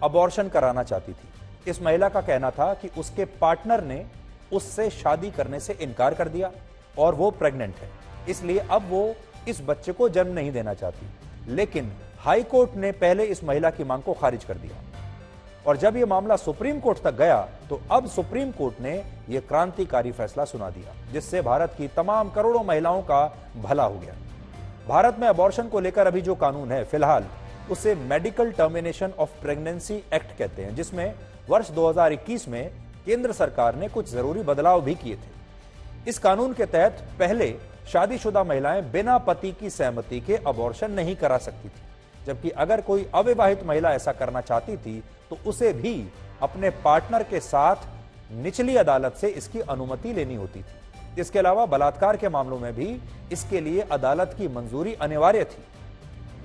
अबॉर्शन कराना चाहती थी। इस महिला का कहना था कि उसके पार्टनर ने उससे शादी करने से इनकार कर दिया और वो प्रेग्नेंट है, इसलिए अब वो इस बच्चे को जन्म नहीं देना चाहती। लेकिन हाई कोर्ट ने पहले इस महिला की मांग को खारिज कर दिया और जब यह मामला सुप्रीम कोर्ट तक गया तो अब सुप्रीम कोर्ट ने यह क्रांतिकारी फैसला सुना दिया जिससे भारत की तमाम करोड़ों महिलाओं का भला हो गया। भारत में अबॉर्शन को लेकर अभी जो कानून है फिलहाल उसे medical termination of pregnancy act कहते हैं, जिसमें वर्ष 2021 में केंद्र सरकार ने कुछ जरूरी बदलाव भी किए थे। इस कानून के तहत पहले शादीशुदा महिलाएं बिना पति की सहमति के अबॉर्शन नहीं करा सकती थी, जबकि अगर कोई अविवाहित महिला ऐसा करना चाहती थी तो उसे भी अपने पार्टनर के साथ निचली अदालत से इसकी अनुमति लेनी होती थी। इसके अलावा बलात्कार के मामलों में भी इसके लिए अदालत की मंजूरी अनिवार्य थी।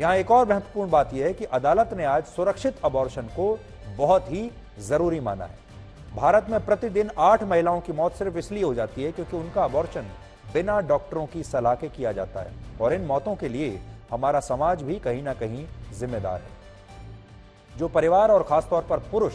यहां एक और महत्वपूर्ण बात यह है कि अदालत ने आज सुरक्षित अबॉर्शन को बहुत ही जरूरी माना है। भारत में प्रतिदिन 8 महिलाओं की मौत सिर्फ इसलिए हो जाती है क्योंकि उनका अबॉर्शन बिना डॉक्टरों की सलाह के किया जाता है, और इन मौतों के लिए हमारा समाज भी कहीं ना कहीं जिम्मेदार है। जो परिवार और खासतौर पर पुरुष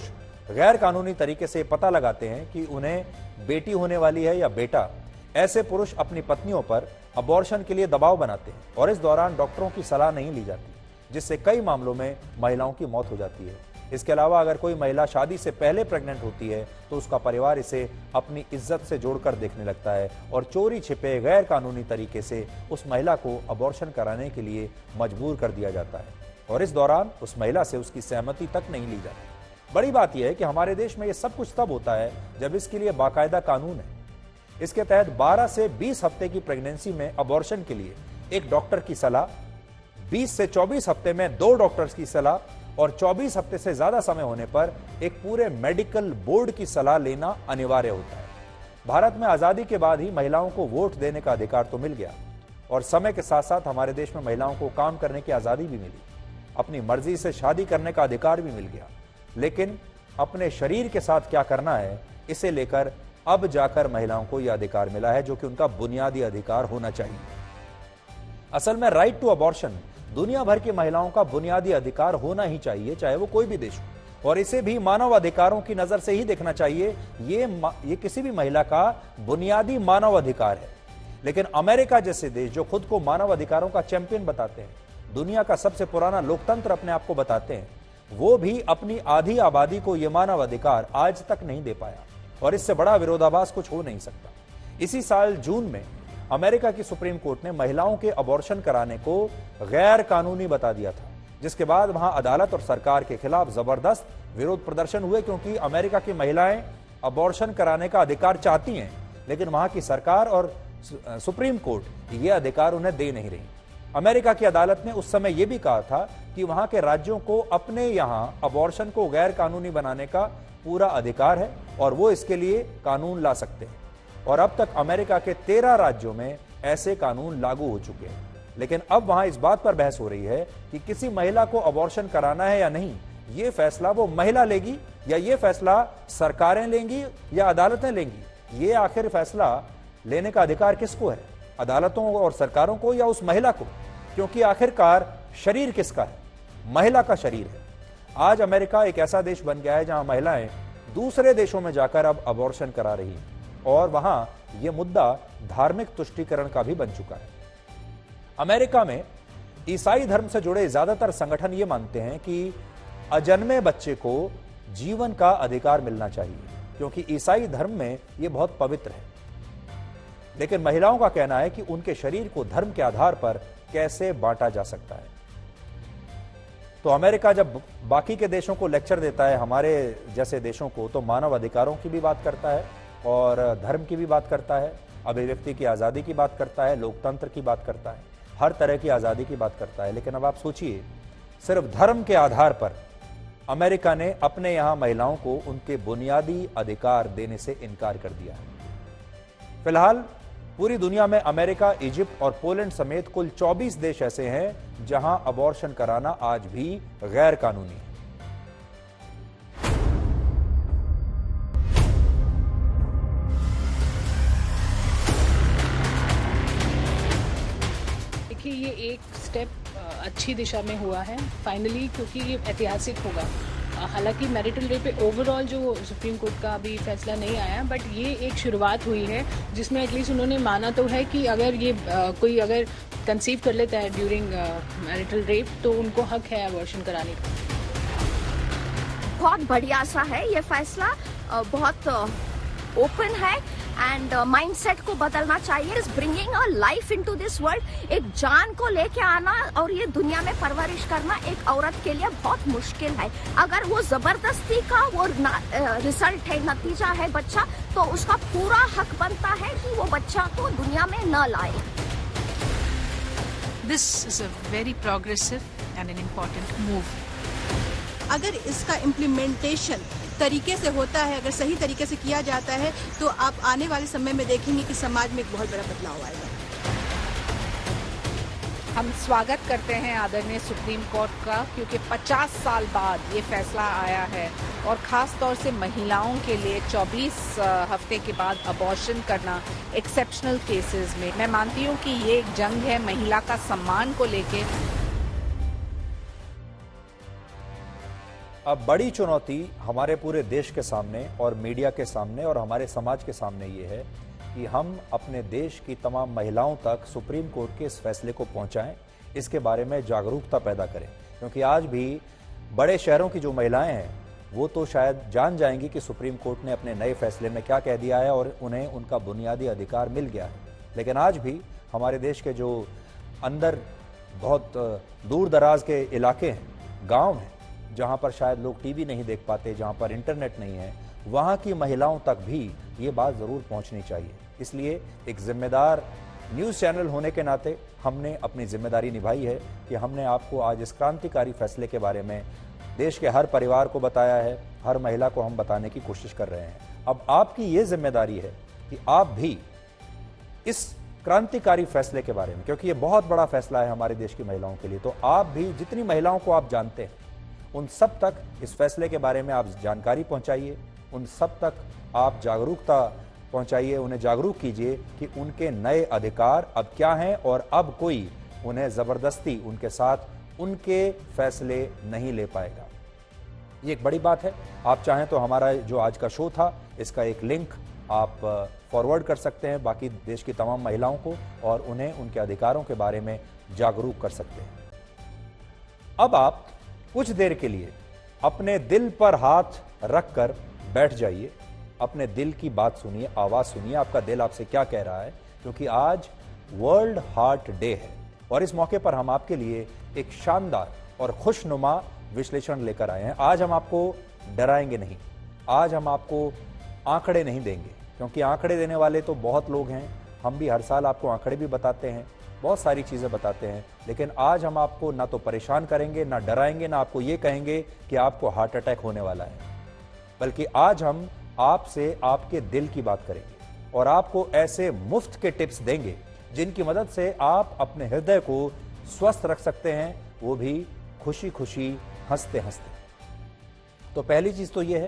गैर कानूनी तरीके से पता लगाते हैं कि उन्हें बेटी होने वाली है या बेटा, ऐसे पुरुष अपनी पत्नियों पर अबॉर्शन के लिए दबाव बनाते हैं और इस दौरान डॉक्टरों की सलाह नहीं ली जाती, जिससे कई मामलों में महिलाओं की मौत हो जाती है। इसके अलावा अगर कोई महिला शादी से पहले प्रेग्नेंट होती है तो उसका परिवार इसे अपनी इज्जत से जोड़कर देखने लगता है और चोरी छिपे गैर कानूनी तरीके से उस महिला को अबॉर्शन कराने के लिए मजबूर कर दिया जाता है, और इस दौरान उस महिला से उसकी सहमति तक नहीं ली जाती। बड़ी बात यह है कि हमारे देश में यह सब कुछ तब होता है जब इसके लिए बाकायदा कानून है। इसके तहत 12 से 20 हफ्ते की प्रेगनेंसी में अबॉर्शन के लिए एक डॉक्टर की सलाह, 20 से 24 हफ्ते में 2 डॉक्टर्स की सलाह और 24 हफ्ते से ज्यादा समय होने पर एक पूरे मेडिकल बोर्ड की सलाह लेना अनिवार्य होता है। भारत में आजादी के बाद ही महिलाओं को वोट देने का अधिकार तो मिल गया, और समय के साथ साथ हमारे देश में महिलाओं को काम करने की आजादी भी मिली, अपनी मर्जी से शादी करने का अधिकार भी मिल गया। लेकिन अपने शरीर के साथ क्या करना है, इसे लेकर अब जाकर महिलाओं को यह अधिकार मिला है, जो कि उनका बुनियादी अधिकार होना चाहिए। असल में राइट टू अबॉर्शन दुनिया भर की महिलाओं का बुनियादी अधिकार होना ही चाहिए, चाहे वो कोई भी देश हो, और इसे भी मानव अधिकारों की नजर से ही देखना चाहिए। ये किसी भी महिला का बुनियादी मानव अधिकार है। लेकिन अमेरिका जैसे देश जो खुद को मानव अधिकारों का चैंपियन बताते हैं, दुनिया का सबसे पुराना लोकतंत्र अपने आप को बताते हैं, वो भी अपनी आधी आबादी को यह मानव अधिकार आज तक नहीं दे पाया, और इससे बड़ा विरोधाभास कुछ हो नहीं सकता। इसी साल जून में अमेरिका की सुप्रीम कोर्ट ने महिलाओं के अबॉर्शन कराने को गैर कानूनी बता दिया था, जिसके बाद वहां अदालत और सरकार के खिलाफ जबरदस्त विरोध प्रदर्शन हुए, क्योंकि अमेरिका की महिलाएं अबॉर्शन कराने का अधिकार चाहती हैं, लेकिन वहां की सरकार और सुप्रीम कोर्ट यह अधिकार उन्हें दे नहीं रही। अमेरिका की अदालत ने उस समय यह भी कहा था कि वहां के राज्यों को अपने यहां अबॉर्शन को गैर कानूनी बनाने का पूरा अधिकार है और वो इसके लिए कानून ला सकते हैं। और अब तक अमेरिका के 13 राज्यों में ऐसे कानून लागू हो चुके हैं। लेकिन अब वहां इस बात पर बहस हो रही है कि किसी महिला को अबॉर्शन कराना है या नहीं, यह फैसला वो महिला लेगी या यह फैसला सरकारें लेंगी या अदालतें लेंगी। ये आखिर फैसला लेने का अधिकार किसको है, अदालतों और सरकारों को या उस महिला को? क्योंकि आखिरकार शरीर किसका है? महिला का शरीर है। आज अमेरिका एक ऐसा देश बन गया है जहां महिलाएं दूसरे देशों में जाकर अब अबॉर्शन करा रही हैं और वहां यह मुद्दा धार्मिक तुष्टीकरण का भी बन चुका है। अमेरिका में ईसाई धर्म से जुड़े ज्यादातर संगठन ये मानते हैं कि अजन्मे बच्चे को जीवन का अधिकार मिलना चाहिए, क्योंकि ईसाई धर्म में यह बहुत पवित्र है। लेकिन महिलाओं का कहना है कि उनके शरीर को धर्म के आधार पर कैसे बांटा जा सकता है। तो अमेरिका जब बाकी के देशों को लेक्चर देता है, हमारे जैसे देशों को, तो मानव अधिकारों की भी बात करता है और धर्म की भी बात करता है, अभिव्यक्ति की आजादी की बात करता है, लोकतंत्र की बात करता है, हर तरह की आजादी की बात करता है। लेकिन अब आप सोचिए, सिर्फ धर्म के आधार पर अमेरिका ने अपने यहां महिलाओं को उनके बुनियादी अधिकार देने से इनकार कर दिया है। फिलहाल पूरी दुनिया में अमेरिका, इजिप्ट और पोलैंड समेत कुल 24 देश ऐसे हैं जहां अबॉर्शन कराना आज भी गैर कानूनी है। देखिए, ये एक स्टेप अच्छी दिशा में हुआ है फाइनली, क्योंकि ये ऐतिहासिक होगा। हालांकि मैरिटल रेप पे ओवरऑल जो सुप्रीम कोर्ट का अभी फैसला नहीं आया, बट ये एक शुरुआत हुई है जिसमें एटलीस्ट उन्होंने माना तो है कि अगर ये कोई अगर कंसीव कर लेता है ड्यूरिंग मैरिटल रेप तो उनको हक है अबॉर्शन कराने का। बहुत बढ़िया सा है ये फैसला, बहुत ओपन है एंड माइंडसेट को बदलना चाहिए। Is bringing a life into this world. एक जान को लेके आना और ये दुनिया में परवरिश करना एक औरत के लिए बहुत मुश्किल है। अगर वो जबरदस्ती का वो रिजल्ट है, नतीजा है बच्चा, तो उसका पूरा हक बनता है कि वो बच्चा को दुनिया में न लाए। This is a very progressive and an important move. अगर इसका इम्प्लीमेंटेशन तरीके से होता है, अगर सही तरीके से किया जाता है, तो आप आने वाले समय में देखेंगे कि समाज में एक बहुत बड़ा बदलाव आएगा। हम स्वागत करते हैं आदरणीय सुप्रीम कोर्ट का, क्योंकि 50 साल बाद ये फैसला आया है और ख़ास तौर से महिलाओं के लिए 24 हफ्ते के बाद अबॉर्शन करना एक्सेप्शनल केसेस में। मैं मानती हूँ कि ये एक जंग है महिला का सम्मान को लेके। अब बड़ी चुनौती हमारे पूरे देश के सामने और मीडिया के सामने और हमारे समाज के सामने ये है कि हम अपने देश की तमाम महिलाओं तक सुप्रीम कोर्ट के इस फैसले को पहुंचाएं, इसके बारे में जागरूकता पैदा करें। क्योंकि आज भी बड़े शहरों की जो महिलाएं हैं वो तो शायद जान जाएंगी कि सुप्रीम कोर्ट ने अपने नए फैसले में क्या कह दिया है और उन्हें उनका बुनियादी अधिकार मिल गया है। लेकिन आज भी हमारे देश के जो अंदर बहुत दूर दराज के इलाके हैं, गाँव हैं, जहां पर शायद लोग टीवी नहीं देख पाते, जहां पर इंटरनेट नहीं है, वहां की महिलाओं तक भी ये बात जरूर पहुंचनी चाहिए। इसलिए एक जिम्मेदार न्यूज़ चैनल होने के नाते हमने अपनी जिम्मेदारी निभाई है कि हमने आपको आज इस क्रांतिकारी फैसले के बारे में देश के हर परिवार को बताया है, हर महिला को हम बताने की कोशिश कर रहे हैं। अब आपकी ये जिम्मेदारी है कि आप भी इस क्रांतिकारी फैसले के बारे में, क्योंकि ये बहुत बड़ा फैसला है हमारे देश की महिलाओं के लिए, तो आप भी जितनी महिलाओं को आप जानते हैं उन सब तक इस फैसले के बारे में आप जानकारी पहुंचाइए, उन सब तक आप जागरूकता पहुंचाइए, उन्हें जागरूक कीजिए कि उनके नए अधिकार अब क्या हैं और अब कोई उन्हें जबरदस्ती उनके साथ उनके फैसले नहीं ले पाएगा। ये एक बड़ी बात है। आप चाहें तो हमारा जो आज का शो था इसका एक लिंक आप फॉरवर्ड कर सकते हैं बाकी देश की तमाम महिलाओं को और उन्हें उनके अधिकारों के बारे में जागरूक कर सकते हैं। अब आप कुछ देर के लिए अपने दिल पर हाथ रखकर बैठ जाइए, अपने दिल की बात सुनिए, आवाज सुनिए, आपका दिल आपसे क्या कह रहा है, क्योंकि आज वर्ल्ड हार्ट डे है और इस मौके पर हम आपके लिए एक शानदार और खुशनुमा विश्लेषण लेकर आए हैं। आज हम आपको डराएंगे नहीं, आज हम आपको आंकड़े नहीं देंगे, क्योंकि आंकड़े देने वाले तो बहुत लोग हैं। हम भी हर साल आपको आंकड़े भी बताते हैं, बहुत सारी चीजें बताते हैं, लेकिन आज हम आपको ना तो परेशान करेंगे, ना डराएंगे, ना आपको ये कहेंगे कि आपको हार्ट अटैक होने वाला है, बल्कि आज हम आपसे आपके दिल की बात करेंगे और आपको ऐसे मुफ्त के टिप्स देंगे जिनकी मदद से आप अपने हृदय को स्वस्थ रख सकते हैं, वो भी खुशी खुशी हंसते हंसते। तो पहली चीज तो ये है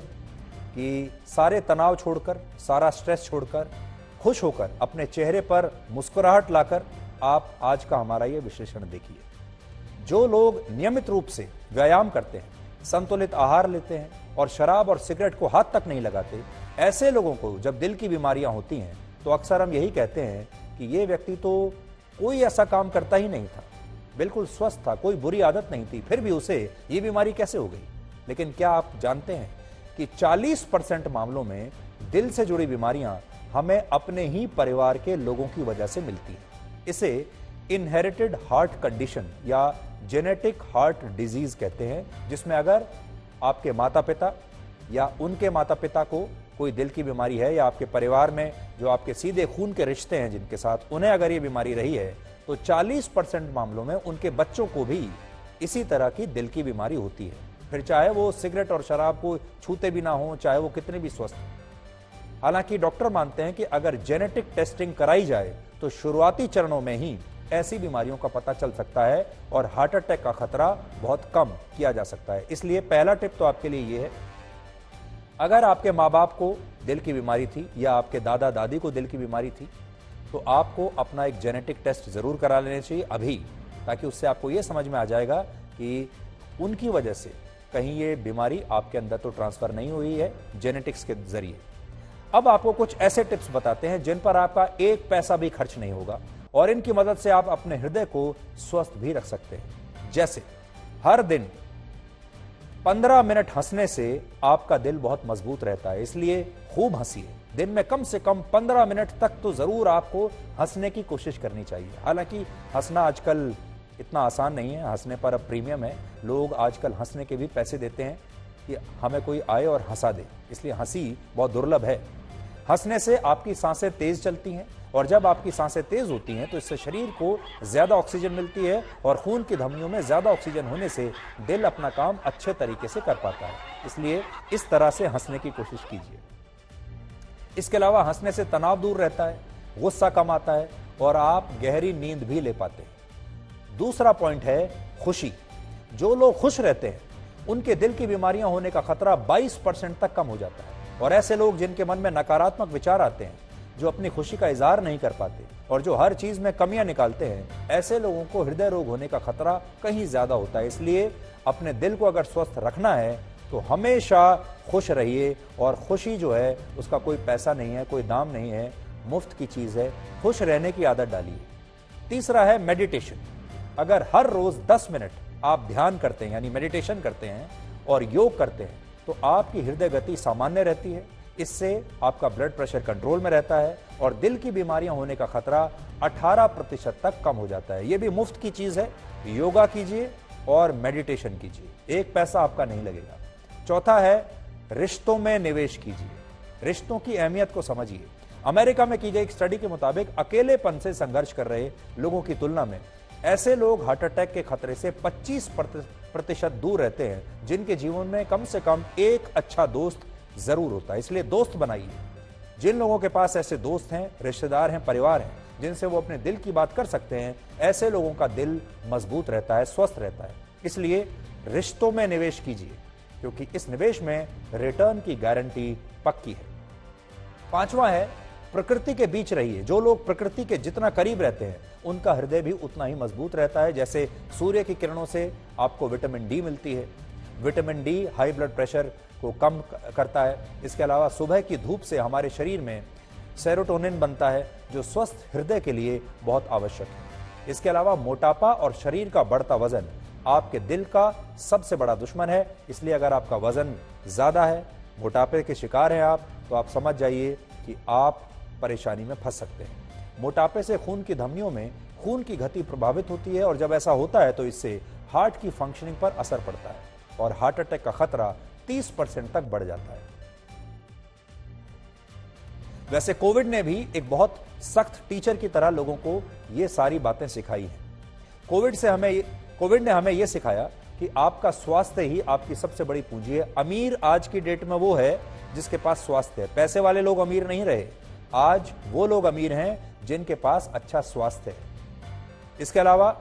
कि सारे तनाव छोड़कर, सारा स्ट्रेस छोड़कर, खुश होकर अपने चेहरे पर मुस्कुराहट लाकर आप आज का हमारा ये विश्लेषण देखिए। जो लोग नियमित रूप से व्यायाम करते हैं, संतुलित आहार लेते हैं और शराब और सिगरेट को हाथ तक नहीं लगाते, ऐसे लोगों को जब दिल की बीमारियां होती हैं तो अक्सर हम यही कहते हैं कि ये व्यक्ति तो कोई ऐसा काम करता ही नहीं था, बिल्कुल स्वस्थ था, कोई बुरी आदत नहीं थी, फिर भी उसे ये बीमारी कैसे हो गई। लेकिन क्या आप जानते हैं कि 40% मामलों में दिल से जुड़ी बीमारियां हमें अपने ही परिवार के लोगों की वजह से मिलती हैं। इसे इनहेरिटेड हार्ट कंडीशन या जेनेटिक हार्ट डिजीज कहते हैं, जिसमें अगर आपके माता पिता या उनके माता पिता को कोई दिल की बीमारी है या आपके परिवार में जो आपके सीधे खून के रिश्ते हैं जिनके साथ, उन्हें अगर ये बीमारी रही है तो 40% मामलों में उनके बच्चों को भी इसी तरह की दिल की बीमारी होती है, फिर चाहे वो सिगरेट और शराब को छूते भी ना हो, चाहे वो कितने भी स्वस्थ हो। हालांकि डॉक्टर मानते हैं कि अगर जेनेटिक टेस्टिंग कराई जाए तो शुरुआती चरणों में ही ऐसी बीमारियों का पता चल सकता है और हार्ट अटैक का खतरा बहुत कम किया जा सकता है। इसलिए पहला टिप तो आपके लिए ये है, अगर आपके माँ बाप को दिल की बीमारी थी या आपके दादा दादी को दिल की बीमारी थी तो आपको अपना एक जेनेटिक टेस्ट जरूर करा लेना चाहिए अभी, ताकि उससे आपको ये समझ में आ जाएगा कि उनकी वजह से कहीं ये बीमारी आपके अंदर तो ट्रांसफर नहीं हुई है जेनेटिक्स के जरिए। अब आपको कुछ ऐसे टिप्स बताते हैं जिन पर आपका एक पैसा भी खर्च नहीं होगा और इनकी मदद से आप अपने हृदय को स्वस्थ भी रख सकते हैं। जैसे हर दिन 15 मिनट हंसने से आपका दिल बहुत मजबूत रहता है, इसलिए खूब हंसिए। दिन में कम से कम 15 मिनट तक तो जरूर आपको हंसने की कोशिश करनी चाहिए। हालांकि हंसना आजकल इतना आसान नहीं है, हंसने पर अब प्रीमियम है, लोग आजकल हंसने के भी पैसे देते हैं कि हमें कोई आए और हंसा दे, इसलिए हंसी बहुत दुर्लभ है। हंसने से आपकी सांसें तेज चलती हैं और जब आपकी सांसें तेज होती हैं तो इससे शरीर को ज्यादा ऑक्सीजन मिलती है और खून की धमनियों में ज्यादा ऑक्सीजन होने से दिल अपना काम अच्छे तरीके से कर पाता है, इसलिए इस तरह से हंसने की कोशिश कीजिए। इसके अलावा हंसने से तनाव दूर रहता है, गुस्सा कम आता है और आप गहरी नींद भी ले पाते हैं। दूसरा पॉइंट है खुशी। जो लोग खुश रहते हैं उनके दिल की बीमारियां होने का खतरा 22% तक कम हो जाता है और ऐसे लोग जिनके मन में नकारात्मक विचार आते हैं, जो अपनी खुशी का इजहार नहीं कर पाते और जो हर चीज में कमियां निकालते हैं, ऐसे लोगों को हृदय रोग होने का खतरा कहीं ज्यादा होता है। इसलिए अपने दिल को अगर स्वस्थ रखना है तो हमेशा खुश रहिए और खुशी जो है उसका कोई पैसा नहीं है, कोई दाम नहीं है, मुफ्त की चीज है। खुश रहने की आदत डालिए। तीसरा है मेडिटेशन। अगर हर रोज 10 मिनट आप ध्यान करते हैं यानी मेडिटेशन करते हैं और योग करते हैं तो आपकी हृदय गति सामान्य रहती है, इससे आपका ब्लड प्रेशर कंट्रोल में रहता है और दिल की बीमारियां होने का खतरा 18% तक कम हो जाता है। यह भी मुफ्त की चीज है, योगा कीजिए और मेडिटेशन कीजिए, एक पैसा आपका नहीं लगेगा। चौथा है रिश्तों में निवेश कीजिए, रिश्तों की अहमियत को समझिए। अमेरिका में की गई एक स्टडी के मुताबिक अकेलेपन से संघर्ष कर रहे लोगों की तुलना में ऐसे लोग हार्ट अटैक के खतरे से 25% दूर रहते हैं जिनके जीवन में कम से कम एक अच्छा दोस्त जरूर होता है। इसलिए दोस्त बनाइए। जिन लोगों के पास ऐसे दोस्त हैं, रिश्तेदार हैं, परिवार हैं जिनसे वो अपने दिल की बात कर सकते हैं, ऐसे लोगों का दिल मजबूत रहता है, स्वस्थ रहता है। इसलिए रिश्तों में निवेश कीजिए क्योंकि इस निवेश में रिटर्न की गारंटी पक्की है। पांचवा है प्रकृति के बीच रहिए। जो लोग प्रकृति के जितना करीब रहते हैं उनका हृदय भी उतना ही मजबूत रहता है। जैसे सूर्य की किरणों से आपको विटामिन डी मिलती है, vitamin D high blood pressure को कम करता है। इसके अलावा सुबह की धूप से हमारे शरीर में सेरोटोनिन बनता है जो स्वस्थ हृदय के लिए बहुत आवश्यक है। इसके अलावा मोटापा और शरीर का बढ़ता वजन आपके दिल का सबसे बड़ा दुश्मन है। इसलिए अगर आपका वजन ज्यादा है, मोटापे के शिकार हैं आप, तो आप समझ जाइए कि आप परेशानी में फंस सकते हैं। मोटापे से खून की धमनियों में खून की गति प्रभावित होती है और जब ऐसा होता है तो इससे हार्ट की फंक्शनिंग पर असर पड़ता है और हार्ट अटैक का खतरा 30% तक बढ़ जाता है। वैसे कोविड ने भी एक बहुत सख्त टीचर की तरह लोगों को ये सारी बातें सिखाई हैं। कोविड ने हमें यह सिखाया कि आपका स्वास्थ्य ही आपकी सबसे बड़ी पूंजी है। अमीर आज की डेट में वो है जिसके पास स्वास्थ्य है। पैसे वाले लोग अमीर नहीं रहे, आज वो लोग अमीर हैं जिनके पास अच्छा स्वास्थ्य है। इसके अलावा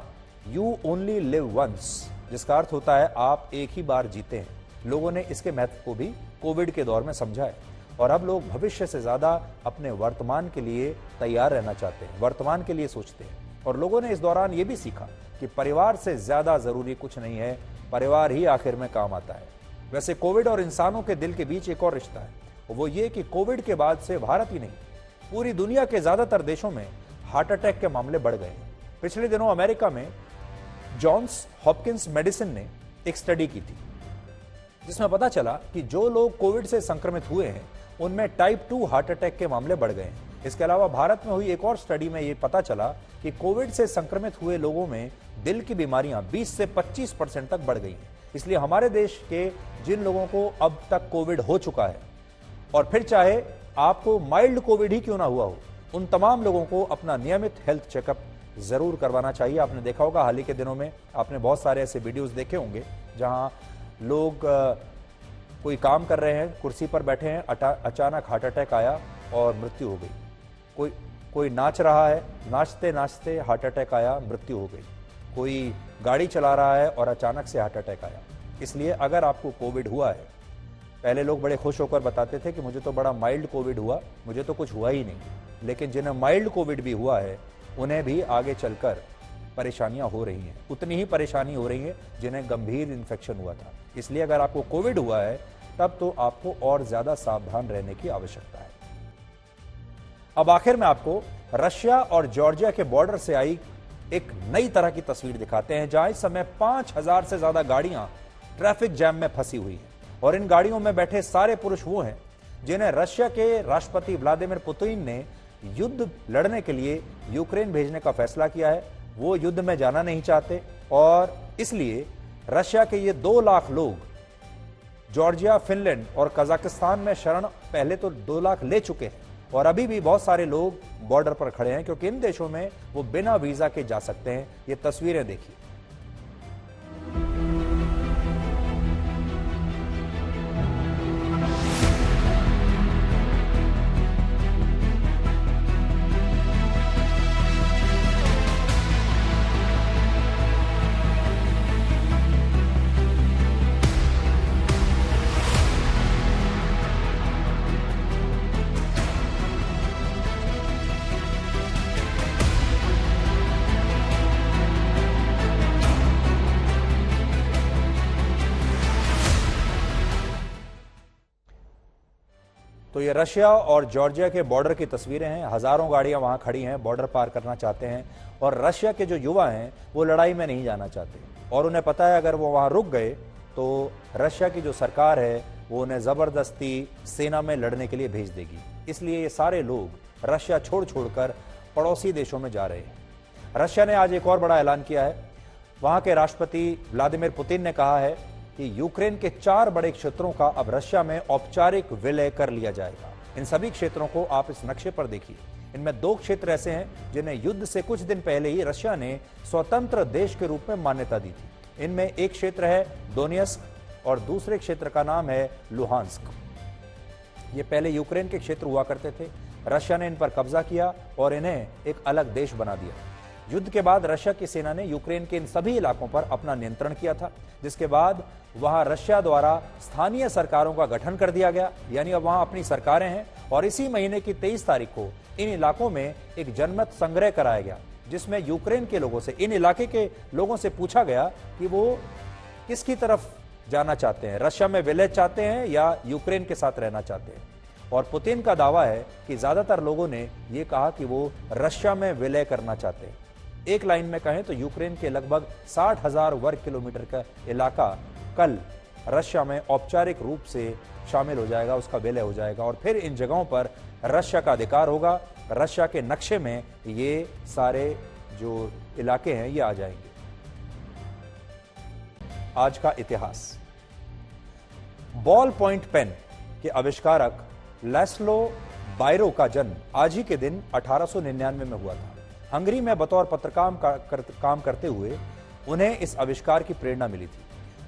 यू ओनली लिव वंस, जिसका अर्थ होता है आप एक ही बार जीते हैं। लोगों ने इसके महत्व को भी कोविड के दौर में समझा है और अब लोग भविष्य से ज्यादा अपने वर्तमान के लिए तैयार रहना चाहते हैं, वर्तमान के लिए सोचते हैं। और लोगों ने इस दौरान यह भी सीखा कि परिवार से ज्यादा जरूरी कुछ नहीं है, परिवार ही आखिर में काम आता है। वैसे कोविड और इंसानों के दिल के बीच एक और रिश्ता है, वो ये कि कोविड के बाद से भारत ही नहीं, पूरी दुनिया के ज्यादातर देशों में हार्ट अटैक के मामले बढ़ गए हैं। पिछले दिनों अमेरिका में जॉन्स हॉपकिंस मेडिसिन ने एक स्टडी की थी जिसमें पता चला कि जो लोग कोविड से संक्रमित हुए हैं उनमें टाइप 2 हार्ट अटैक के मामले बढ़ गए हैं। इसके अलावा भारत में हुई एक और स्टडी में यह पता चला कि कोविड से संक्रमित हुए लोगों में दिल की बीमारियां 20 से 25% तक बढ़ गई हैं। इसलिए हमारे देश के जिन लोगों को अब तक कोविड हो चुका है और फिर चाहे आपको माइल्ड कोविड ही क्यों ना हुआ हो, उन तमाम लोगों को अपना नियमित हेल्थ चेकअप जरूर करवाना चाहिए। आपने देखा होगा हाल ही के दिनों में आपने बहुत सारे ऐसे वीडियोस देखे होंगे जहां लोग कोई काम कर रहे हैं, कुर्सी पर बैठे हैं, अचानक हार्ट अटैक आया और मृत्यु हो गई। कोई नाच रहा है, नाचते नाचते हार्ट अटैक आया, मृत्यु हो गई। कोई गाड़ी चला रहा है और अचानक से हार्ट अटैक आया। इसलिए अगर आपको कोविड हुआ है, पहले लोग बड़े खुश होकर बताते थे कि मुझे तो बड़ा माइल्ड कोविड हुआ, मुझे तो कुछ हुआ ही नहीं, लेकिन जिन्हें माइल्ड कोविड भी हुआ है उन्हें भी आगे चलकर परेशानियां हो रही हैं, उतनी ही परेशानी हो रही है जिन्हें गंभीर इन्फेक्शन हुआ था। इसलिए अगर आपको कोविड हुआ है तब तो आपको और ज्यादा सावधान रहने की आवश्यकता है। अब आखिर में आपको रशिया और जॉर्जिया के बॉर्डर से आई एक नई तरह की तस्वीर दिखाते हैं जहां इस समय 5000 से ज्यादा गाड़ियां ट्रैफिक जैम में फंसी हुई हैं और इन गाड़ियों में बैठे सारे पुरुष वो हैं जिन्हें रशिया के राष्ट्रपति व्लादिमीर पुतिन ने युद्ध लड़ने के लिए यूक्रेन भेजने का फैसला किया है। वो युद्ध में जाना नहीं चाहते और इसलिए रशिया के ये 2 लाख लोग जॉर्जिया, फिनलैंड और कजाकिस्तान में शरण पहले तो 2 लाख ले चुके हैं और अभी भी बहुत सारे लोग बॉर्डर पर खड़े हैं क्योंकि इन देशों में वो बिना वीजा के जा सकते हैं। ये तस्वीरें देखिए। तो ये रशिया और जॉर्जिया के बॉर्डर की तस्वीरें हैं। हजारों गाड़ियां वहां खड़ी हैं, बॉर्डर पार करना चाहते हैं और रशिया के जो युवा हैं वो लड़ाई में नहीं जाना चाहते और उन्हें पता है अगर वो वहां रुक गए तो रशिया की जो सरकार है वो उन्हें जबरदस्ती सेना में लड़ने के लिए भेज देगी। इसलिए ये सारे लोग रशिया छोड़ छोड़कर पड़ोसी देशों में जा रहे हैं। रशिया ने आज एक और बड़ा ऐलान किया है। वहां के राष्ट्रपति व्लादिमीर पुतिन ने कहा है कि यूक्रेन के 4 बड़े क्षेत्रों का अब रशिया में औपचारिक विलय कर लिया जाएगा। इन सभी क्षेत्रों को आप इस नक्शे पर देखिए। इनमें 2 क्षेत्र ऐसे हैं जिन्हें युद्ध से कुछ दिन पहले ही रशिया ने स्वतंत्र देश के रूप में मान्यता दी थी। इनमें एक क्षेत्र है डोनेत्स्क और दूसरे क्षेत्र का नाम है लुहांस्क। ये पहले यूक्रेन के क्षेत्र हुआ करते थे। रशिया ने इन पर कब्जा किया और इन्हें एक अलग देश बना दिया। युद्ध के बाद रशिया की सेना ने यूक्रेन के इन सभी इलाकों पर अपना नियंत्रण किया था, जिसके बाद वहां रशिया द्वारा स्थानीय सरकारों का गठन कर दिया गया, यानी अब वहां अपनी सरकारें हैं। और इसी महीने की 23 तारीख को इन इलाकों में एक जनमत संग्रह कराया गया जिसमें यूक्रेन के लोगों से, इन इलाके के लोगों से पूछा गया कि वो किसकी तरफ जाना चाहते हैं, रशिया में विलय चाहते हैं या यूक्रेन के साथ रहना चाहते हैं। और पुतिन का दावा है कि ज्यादातर लोगों ने यह कहा कि वो रशिया में विलय करना चाहते हैं। एक लाइन में कहें तो यूक्रेन के लगभग 60,000 वर्ग किलोमीटर का इलाका कल रशिया में औपचारिक रूप से शामिल हो जाएगा, उसका विलय हो जाएगा और फिर इन जगहों पर रशिया का अधिकार होगा। रशिया के नक्शे में ये सारे जो इलाके हैं ये आ जाएंगे। आज का इतिहास। बॉल पॉइंट पेन के आविष्कारक लैस्लो बायरो का जन्म आज ही के दिन 1899 में हुआ था। हंगरी में बतौर पत्रकार काम करते हुए उन्हें इस आविष्कार की प्रेरणा मिली थी।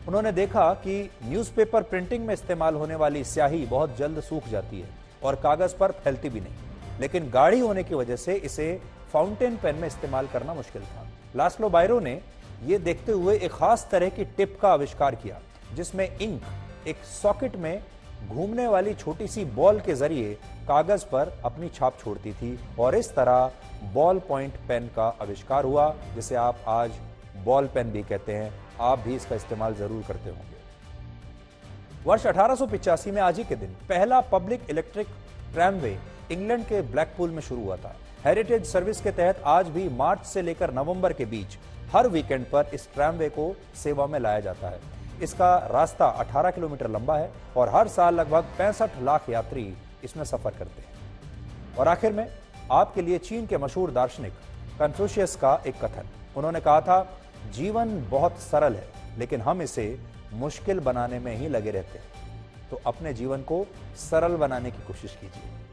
उन्होंने देखा कि न्यूज़पेपर प्रिंटिंग में इस्तेमाल होने वाली स्याही बहुत जल्द सूख जाती है और कागज पर फैलती भी नहीं, लेकिन गाढ़ी होने की वजह से इसे फाउंटेन पेन में इस्तेमाल करना मुश्किल था। लास्लो बायरो ने यह देखते हुए एक खास तरह की टिप का आविष्कार किया, जिसमें इंक एक सॉकेट में घूमने वाली छोटी सी बॉल के जरिए कागज पर अपनी छाप छोड़ती थी और इस तरह बॉल पॉइंट पेन का आविष्कार हुआ, जिसे आप आज बॉल पेन भी कहते हैं। आप भी इसका इस्तेमाल जरूर करते होंगे। वर्ष 1885 में आज ही के दिन पहला पब्लिक इलेक्ट्रिक ट्रैमवे इंग्लैंड के ब्लैकपूल में शुरू हुआ था। हेरिटेज सर्विस के तहत आज भी मार्च से लेकर नवंबर के बीच हर वीकेंड पर इस ट्रैमवे को सेवा में लाया जाता है। इसका रास्ता 18 किलोमीटर लंबा है और हर साल लगभग 65 लाख यात्री इसमें सफर करते हैं। और आखिर में आपके लिए चीन के मशहूर दार्शनिक कन्फ्यूशियस का एक कथन। उन्होंने कहा था, जीवन बहुत सरल है लेकिन हम इसे मुश्किल बनाने में ही लगे रहते हैं। तो अपने जीवन को सरल बनाने की कोशिश कीजिए।